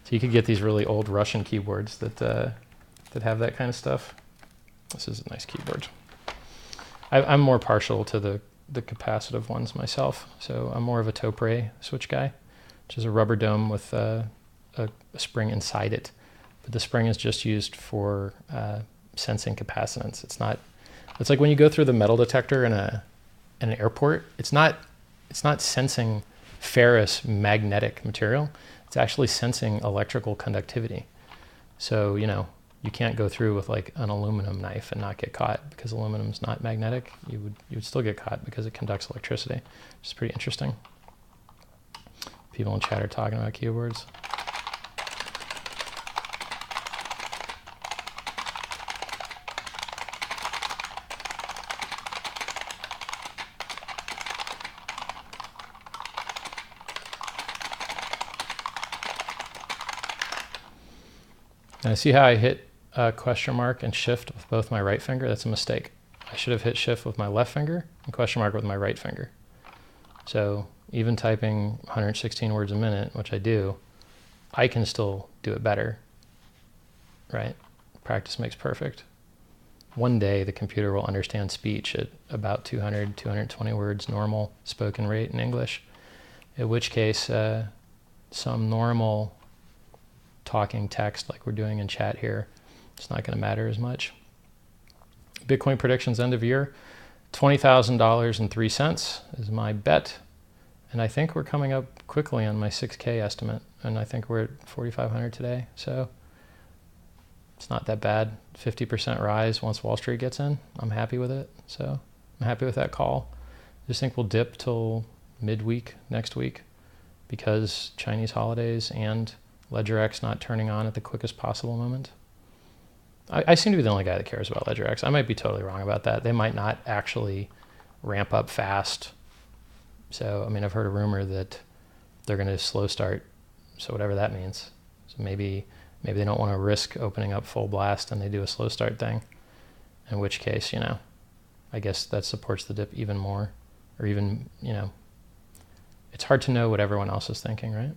So you could get these really old Russian keyboards that have that kind of stuff. This is a nice keyboard. I'm more partial to the capacitive ones myself. So I'm more of a Topre switch guy, which is a rubber dome with a spring inside it. But the spring is just used for sensing capacitance. It's like when you go through the metal detector in an airport, it's not sensing ferrous magnetic material. It's actually sensing electrical conductivity. So, you can't go through with like an aluminum knife and not get caught because aluminum's not magnetic. You would still get caught because it conducts electricity, which is pretty interesting. People in chat are talking about keyboards. And I see how I hit question mark and shift with both my right finger. That's a mistake. I should have hit shift with my left finger and question mark with my right finger. So even typing 116 words a minute, which I do, I can still do it better, right? Practice makes perfect. One day the computer will understand speech at about 200, 220 words normal spoken rate in English, in which case some normal talking text like we're doing in chat here, it's not going to matter as much. Bitcoin predictions end of year, $20,003 is my bet. And I think we're coming up quickly on my 6K estimate. And I think we're at 4,500 today. So it's not that bad. 50% rise once Wall Street gets in. I'm happy with it. So I'm happy with that call. I just think we'll dip till midweek next week because Chinese holidays and LedgerX not turning on at the quickest possible moment. I seem to be the only guy that cares about LedgerX. I might be totally wrong about that. They might not actually ramp up fast. So, I mean, I've heard a rumor that they're going to slow start. So whatever that means. So maybe they don't want to risk opening up full blast and they do a slow start thing. In which case, I guess that supports the dip even more. Or even, it's hard to know what everyone else is thinking, right?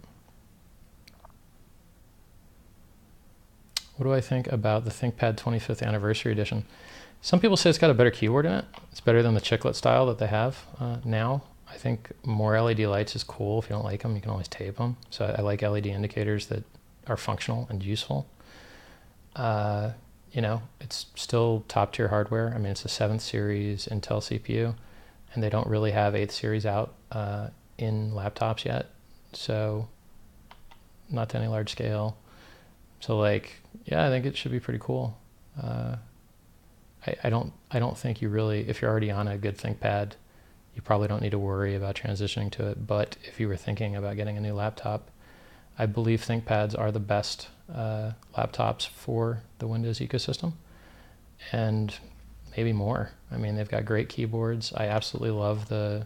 What do I think about the ThinkPad 25th anniversary edition? Some people say it's got a better keyboard in it. It's better than the chiclet style that they have now. I think more LED lights is cool. If you don't like them, you can always tape them. So I like LED indicators that are functional and useful. It's still top tier hardware. I mean, it's a 7th series Intel CPU, and they don't really have 8th series out in laptops yet. So not to any large scale. So I think it should be pretty cool. I don't think you really, if you're already on a good ThinkPad, you probably don't need to worry about transitioning to it. But if you were thinking about getting a new laptop, I believe ThinkPads are the best laptops for the Windows ecosystem, and maybe more. I mean, they've got great keyboards. I absolutely love the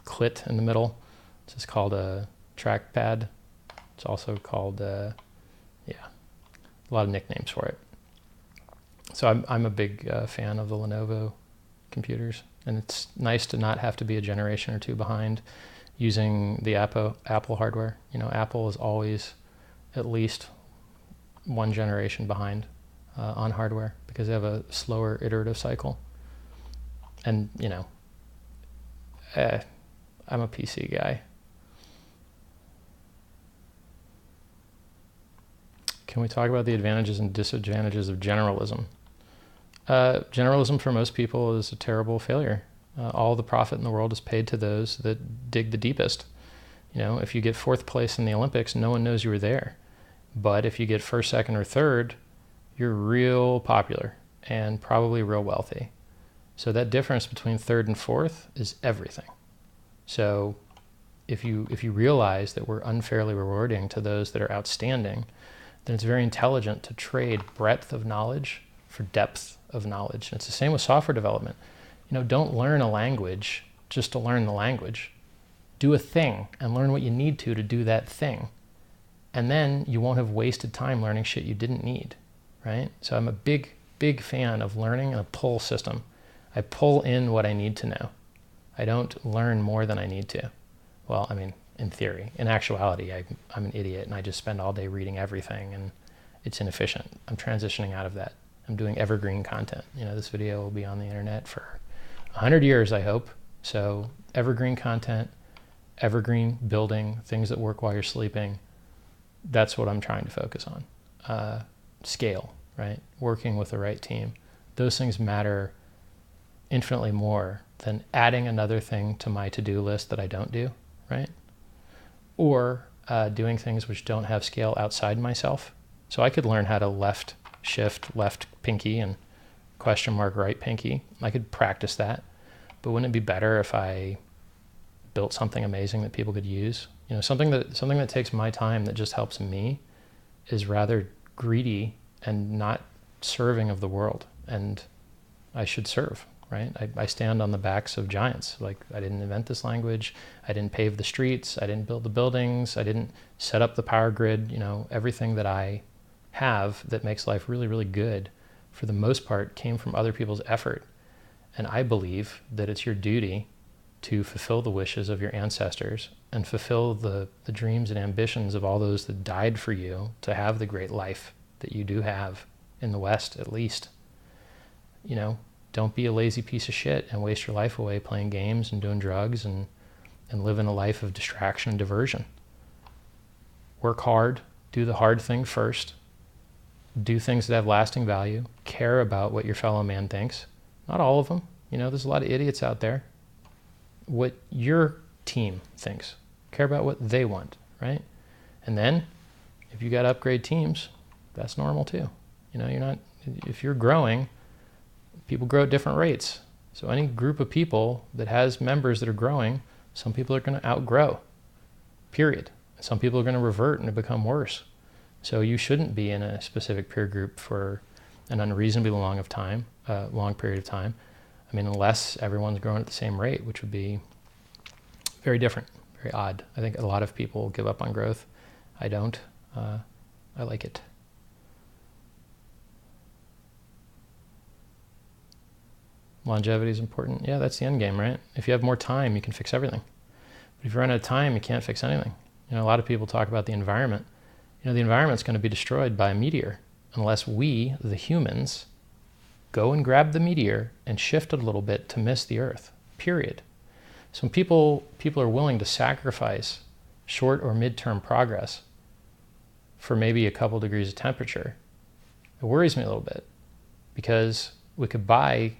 clit in the middle. It's just called a trackpad. It's also called a lot of nicknames for it. So I'm a big fan of the Lenovo computers, and it's nice to not have to be a generation or two behind using the Apple hardware. Apple is always at least one generation behind on hardware because they have a slower iterative cycle. And I'm a PC guy. Can we talk about the advantages and disadvantages of generalism? Generalism for most people is a terrible failure. All the profit in the world is paid to those that dig the deepest. If you get 4th place in the Olympics, no one knows you were there. But if you get 1st, 2nd, or 3rd, you're real popular and probably real wealthy. So that difference between 3rd and 4th is everything. So if you realize that we're unfairly rewarding to those that are outstanding, then it's very intelligent to trade breadth of knowledge for depth of knowledge. And it's the same with software development. Don't learn a language just to learn the language. Do a thing and learn what you need to do that thing. And then you won't have wasted time learning shit you didn't need, right? So I'm a big, big fan of learning in a pull system. I pull in what I need to know. I don't learn more than I need to. Well, I mean, in theory. In actuality, I'm an idiot and I just spend all day reading everything and it's inefficient. I'm transitioning out of that. I'm doing evergreen content. This video will be on the internet for 100 years, I hope. So evergreen content, evergreen building, things that work while you're sleeping. That's what I'm trying to focus on. Scale, right? Working with the right team. Those things matter infinitely more than adding another thing to my to-do list that I don't do, right? Or doing things which don't have scale outside myself. So I could learn how to left shift, left pinky and question mark right pinky. I could practice that. But wouldn't it be better if I built something amazing that people could use? Something that takes my time that just helps me is rather greedy and not serving of the world. And I should serve, right? I stand on the backs of giants. Like, I didn't invent this language. I didn't pave the streets. I didn't build the buildings. I didn't set up the power grid. Everything that I have that makes life really, really good, for the most part, came from other people's effort. And I believe that it's your duty to fulfill the wishes of your ancestors and fulfill the dreams and ambitions of all those that died for you to have the great life that you do have in the West, at least. Don't be a lazy piece of shit and waste your life away playing games and doing drugs and living a life of distraction and diversion. Work hard, do the hard thing first, do things that have lasting value, care about what your fellow man thinks. Not all of them. There's a lot of idiots out there. What your team thinks. Care about what they want, right? And then, if you got to upgrade teams, that's normal too. If you're growing, people grow at different rates. So any group of people that has members that are growing, some people are going to outgrow, period. Some people are going to revert and become worse. So you shouldn't be in a specific peer group for an unreasonably long period of time. I mean, unless everyone's growing at the same rate, which would be very different, very odd. I think a lot of people give up on growth. I don't. I like it. Longevity is important. Yeah, that's the end game, right? If you have more time, you can fix everything. But if you run out of time, you can't fix anything. A lot of people talk about the environment. The environment's going to be destroyed by a meteor unless we, the humans, go and grab the meteor and shift it a little bit to miss the Earth, period. So when people are willing to sacrifice short or mid-term progress for maybe a couple degrees of temperature, it worries me a little bit, because we could buy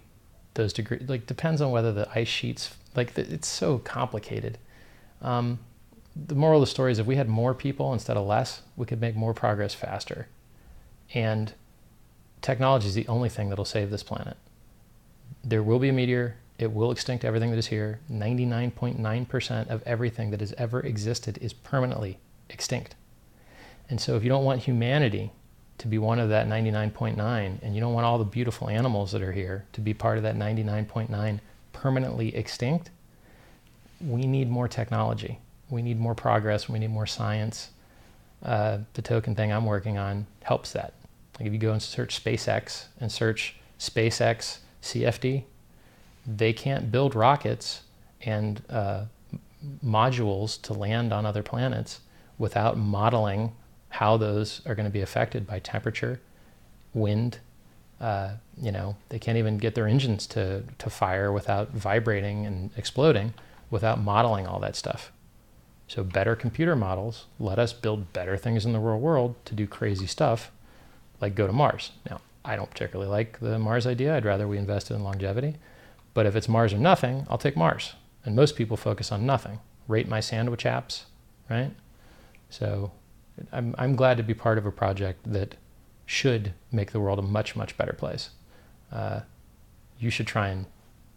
those degrees. Depends on whether the ice sheets, it's so complicated. The moral of the story is, if we had more people instead of less, we could make more progress faster. And technology is the only thing that'll save this planet. There will be a meteor. It will extinct everything that is here. 99.9% of everything that has ever existed is permanently extinct. And so if you don't want humanity to be one of that 99.9, and you don't want all the beautiful animals that are here to be part of that 99.9 permanently extinct, we need more technology. We need more progress. We need more science. The token thing I'm working on helps that. If you go and search SpaceX and search SpaceX CFD, they can't build rockets and modules to land on other planets without modeling how those are going to be affected by temperature, wind. They can't even get their engines to fire without vibrating and exploding without modeling all that stuff. So better computer models let us build better things in the real world to do crazy stuff, like go to Mars. Now, I don't particularly like the Mars idea. I'd rather we invested in longevity. But if it's Mars or nothing, I'll take Mars. And most people focus on nothing. Rate my sandwich apps, right? So I'm glad to be part of a project that should make the world a much, much better place. You should try and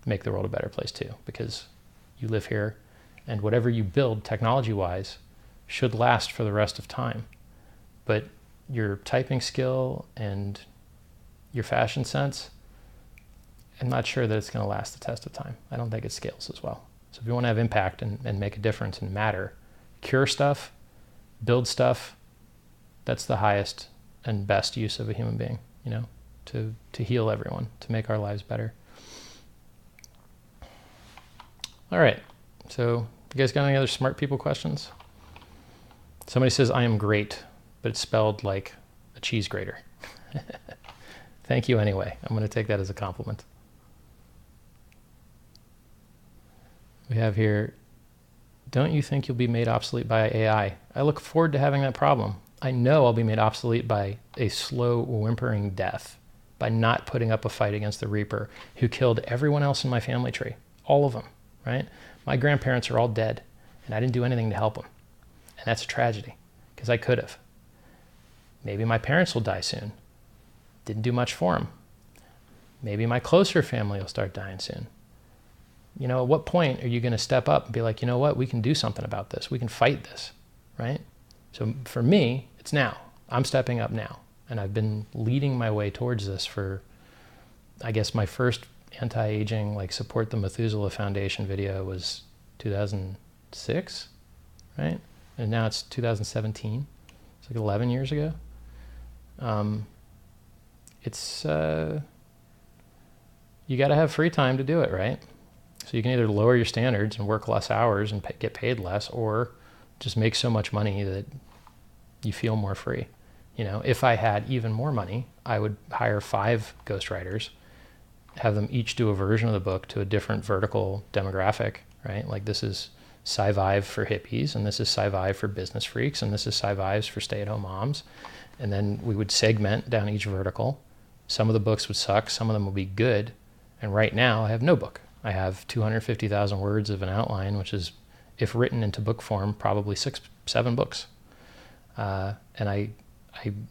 make the world a better place too, because you live here, and whatever you build technology-wise should last for the rest of time. But your typing skill and your fashion sense, I'm not sure that it's going to last the test of time. I don't think it scales as well. So if you want to have impact and make a difference and matter, cure stuff, build stuff, that's the highest and best use of a human being, you know, to heal everyone, to make our lives better. All right. So you guys got any other smart people questions? Somebody says, I am great, but it's spelled like a cheese grater. Thank you anyway. I'm going to take that as a compliment. We have here, don't you think you'll be made obsolete by AI? I look forward to having that problem. I know I'll be made obsolete by a slow, whimpering death, by not putting up a fight against the Reaper, who killed everyone else in my family tree. All of them, right? My grandparents are all dead, and I didn't do anything to help them. And that's a tragedy, because I could have. Maybe my parents will die soon. Didn't do much for them. Maybe my closer family will start dying soon. You know, at what point are you going to step up and be like, you know what, we can do something about this. We can fight this, right? So for me, it's now. I'm stepping up now. And I've been leading my way towards this for, I guess my first anti-aging, like support the Methuselah Foundation video was 2006, right? And now it's 2017. It's like 11 years ago. You got to have free time to do it, right? So you can either lower your standards and work less hours and get paid less, or just make so much money that you feel more free. You know, if I had even more money, I would hire 5 ghostwriters, have them each do a version of the book to a different vertical demographic, right? Like this is Sci-Vive for hippies, and this is Sci-Vive for business freaks, and this is Sci-Vives for stay-at-home moms. And then we would segment down each vertical. Some of the books would suck, some of them would be good. And right now I have no book. I have 250,000 words of an outline, which is, if written into book form, probably 6-7 books. And I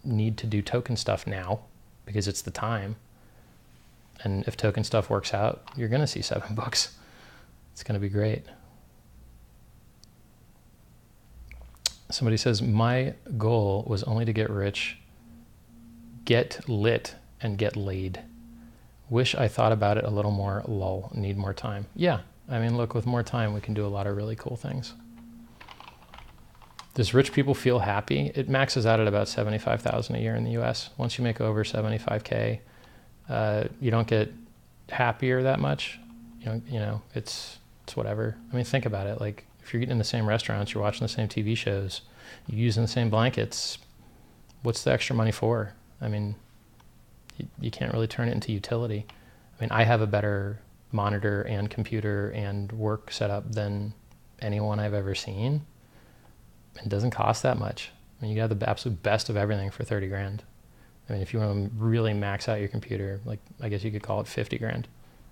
need to do token stuff now because it's the time. And if token stuff works out, you're going to see 7 books. It's going to be great. Somebody says, my goal was only to get rich, get lit, and get laid. Wish I thought about it a little more, lol, need more time. Yeah, I mean, look, with more time, we can do a lot of really cool things. Does rich people feel happy? It maxes out at about $75,000 a year in the US. Once you make over 75K, you don't get happier that much. You know, it's whatever. I mean, think about it. Like, if you're eating in the same restaurants, you're watching the same TV shows, you're using the same blankets, what's the extra money for? I mean, you can't really turn it into utility. I mean, I have a better monitor and computer and work setup than anyone I've ever seen. It doesn't cost that much. I mean, you got the absolute best of everything for 30 grand. I mean, if you want to really max out your computer, like, I guess you could call it 50 grand.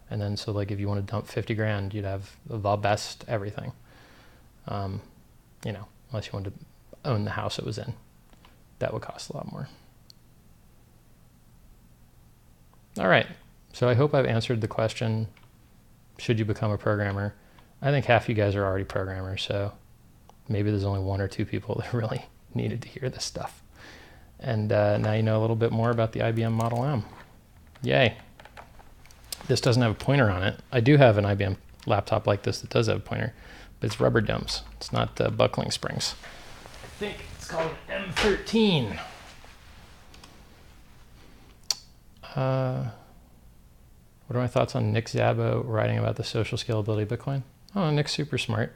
And then, so like, if you want to dump 50 grand, you'd have the best everything. You know, unless you wanted to own the house it was in. That would cost a lot more. All right. So I hope I've answered the question, should you become a programmer? I think half you guys are already programmers, so maybe there's only 1 or 2 people that really needed to hear this stuff. And now you know a little bit more about the IBM Model M. Yay. This doesn't have a pointer on it. I do have an IBM laptop like this that does have a pointer, but it's rubber domes. It's not buckling springs. I think it's called M13. What are my thoughts on Nick Szabo writing about the social scalability of Bitcoin? Oh, Nick's super smart.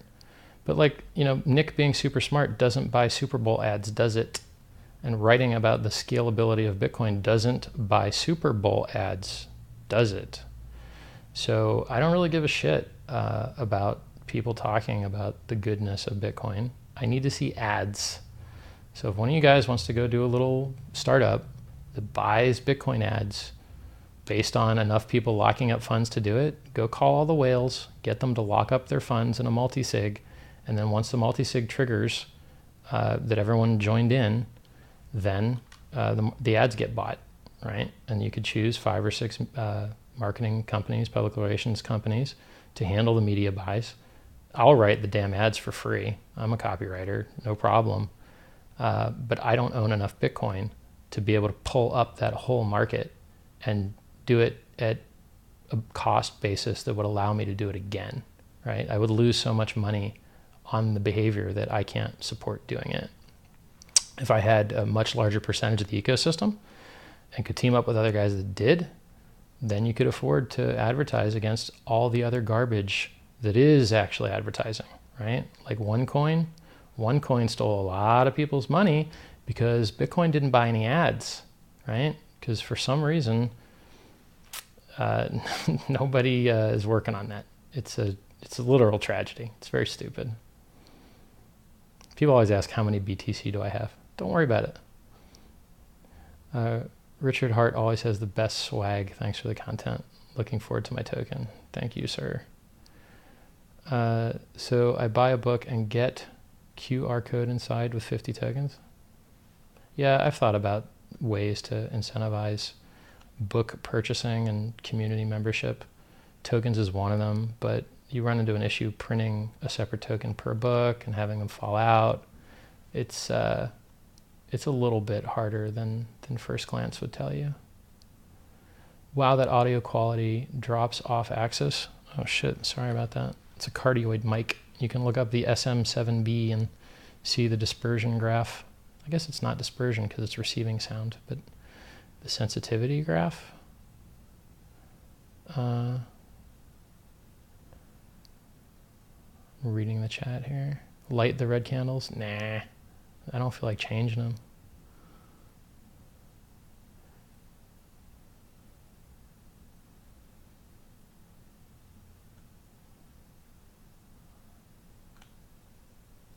But like, you know, Nick being super smart doesn't buy Super Bowl ads, does it? And writing about the scalability of Bitcoin doesn't buy Super Bowl ads, does it? So I don't really give a shit about people talking about the goodness of Bitcoin. I need to see ads. So if one of you guys wants to go do a little startup that buys Bitcoin ads based on enough people locking up funds to do it, go call all the whales, get them to lock up their funds in a multi-sig, and then once the multi-sig triggers that everyone joined in, then the ads get bought, right? And you could choose 5 or 6 marketing companies, public relations companies, to handle the media buys. I'll write the damn ads for free. I'm a copywriter, no problem. But I don't own enough Bitcoin to be able to pull up that whole market and do it at a cost basis that would allow me to do it again, right? I would lose so much money on the behavior that I can't support doing it. If I had a much larger percentage of the ecosystem and could team up with other guys that did, then you could afford to advertise against all the other garbage that is actually advertising, right? Like OneCoin stole a lot of people's money because Bitcoin didn't buy any ads, right? Because for some reason, nobody is working on that. It's a literal tragedy. It's very stupid. People always ask, how many BTC do I have? Don't worry about it. Richard Hart always has the best swag. Thanks for the content. Looking forward to my token. Thank you, sir. So I buy a book and get QR code inside with 50 tokens. Yeah, I've thought about ways to incentivize book purchasing and community membership. Tokens is one of them, but you run into an issue printing a separate token per book and having them fall out. It's a little bit harder than first glance would tell you. Wow, that audio quality drops off axis. Oh shit, sorry about that. It's a cardioid mic. You can look up the SM7B and see the dispersion graph. I guess it's not dispersion because it's receiving sound, but the sensitivity graph. I'm reading the chat here. Light the red candles? Nah, I don't feel like changing them.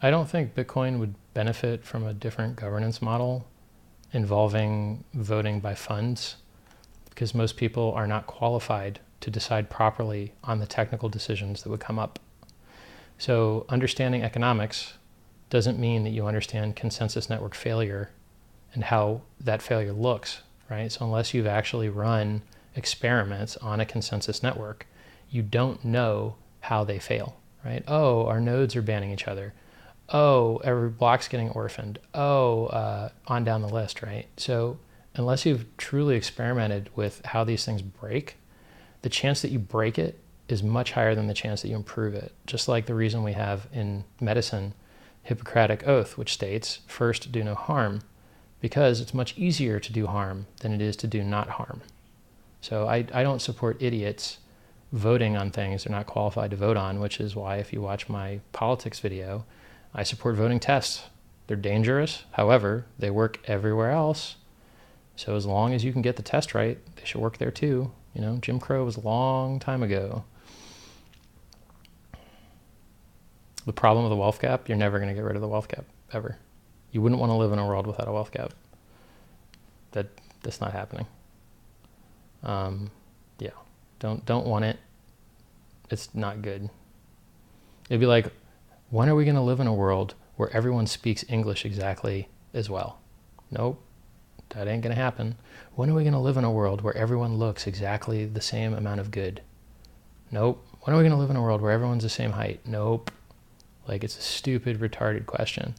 I don't think Bitcoin would benefit from a different governance model involving voting by funds, because most people are not qualified to decide properly on the technical decisions that would come up. So understanding economics doesn't mean that you understand consensus network failure and how that failure looks, right? So unless you've actually run experiments on a consensus network, you don't know how they fail, right? Oh, our nodes are banning each other. Oh, every block's getting orphaned. Oh, on down the list, right? So unless you've truly experimented with how these things break, the chance that you break it is much higher than the chance that you improve it. Just like the reason we have in medicine Hippocratic Oath, which states, first do no harm, because it's much easier to do harm than it is to do not harm. So I don't support idiots voting on things they're not qualified to vote on, which is why if you watch my politics video, I support voting tests. They're dangerous. However, they work everywhere else. So as long as you can get the test right, they should work there too. You know, Jim Crow was a long time ago. The problem with the wealth gap, you're never going to get rid of the wealth gap, ever. You wouldn't want to live in a world without a wealth gap. That's not happening. Yeah, don't want it. It's not good. It'd be like, when are we going to live in a world where everyone speaks English exactly as well? Nope, that ain't going to happen. When are we going to live in a world where everyone looks exactly the same amount of good? Nope. When are we going to live in a world where everyone's the same height? Nope. Like, it's a stupid, retarded question.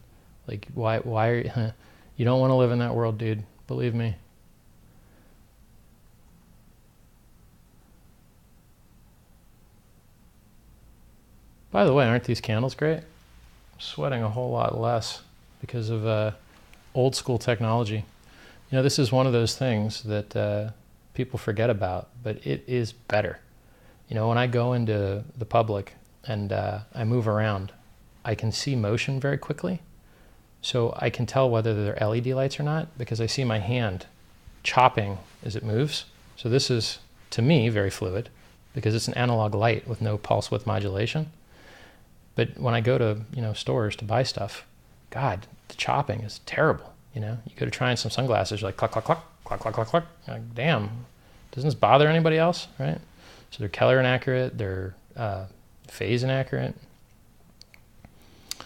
Like, why are you, you don't want to live in that world, dude. Believe me. By the way, aren't these candles great? I'm sweating a whole lot less because of old school technology. You know, this is one of those things that people forget about, but it is better. You know, when I go into the public and I move around, I can see motion very quickly. So I can tell whether they're LED lights or not because I see my hand chopping as it moves. So this is, to me, very fluid because it's an analog light with no pulse width modulation. But when I go to, you know, stores to buy stuff, God, the chopping is terrible. You know, you go to try on some sunglasses, you're like, cluck, cluck, cluck, cluck, cluck, cluck, cluck. You're like, damn, doesn't this bother anybody else, right? So they're color inaccurate, they're phase inaccurate. I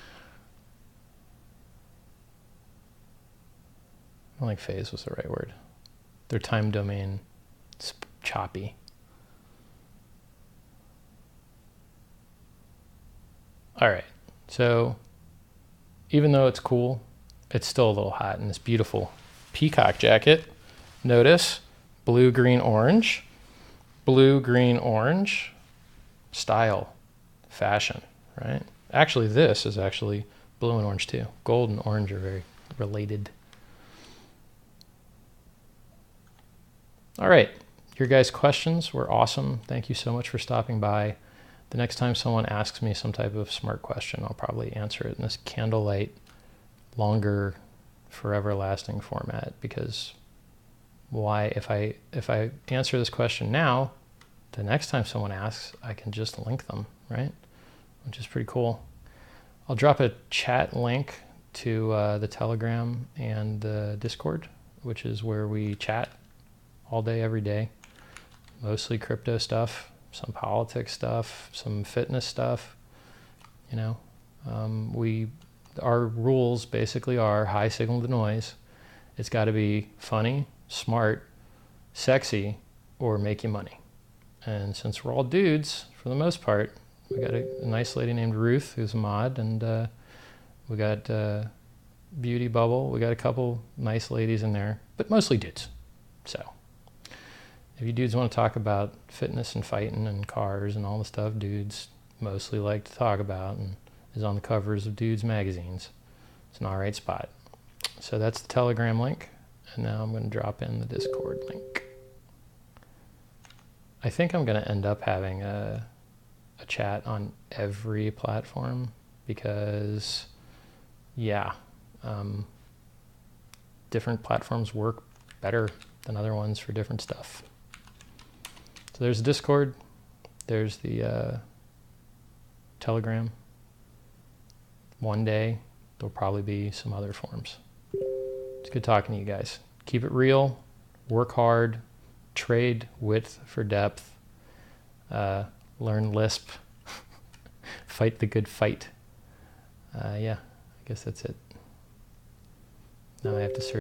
don't think phase was the right word. Their time domain, it's choppy. All right, so even though it's cool, it's still a little hot in this beautiful peacock jacket. Notice blue, green, orange. blue, green, orange, style, fashion, right? Actually, this is actually blue and orange too. Gold and orange are very related. All right, your guys' questions were awesome. Thank you so much for stopping by. The next time someone asks me some type of smart question, I'll probably answer it in this candlelight, longer, forever lasting format, because why, if I answer this question now, the next time someone asks, I can just link them, right? Which is pretty cool. I'll drop a chat link to the Telegram and the Discord, which is where we chat all day, every day. Mostly crypto stuff, some politics stuff, some fitness stuff. You know, our rules basically are high signal to noise. It's got to be funny, smart, sexy, or make you money. And since we're all dudes, for the most part, we got a nice lady named Ruth who's a mod, and we got Beauty Bubble. We got a couple nice ladies in there, but mostly dudes. So if you dudes want to talk about fitness and fighting and cars and all the stuff dudes mostly like to talk about and is on the covers of dudes magazines, it's an all right spot. So that's the Telegram link. And now I'm going to drop in the Discord link. I think I'm going to end up having a chat on every platform because, yeah, different platforms work better than other ones for different stuff. So there's Discord, there's the Telegram. One day there'll probably be some other forms. It's good talking to you guys. Keep it real, work hard, trade width for depth, learn Lisp, fight the good fight. Yeah, I guess that's it. Now I have to search.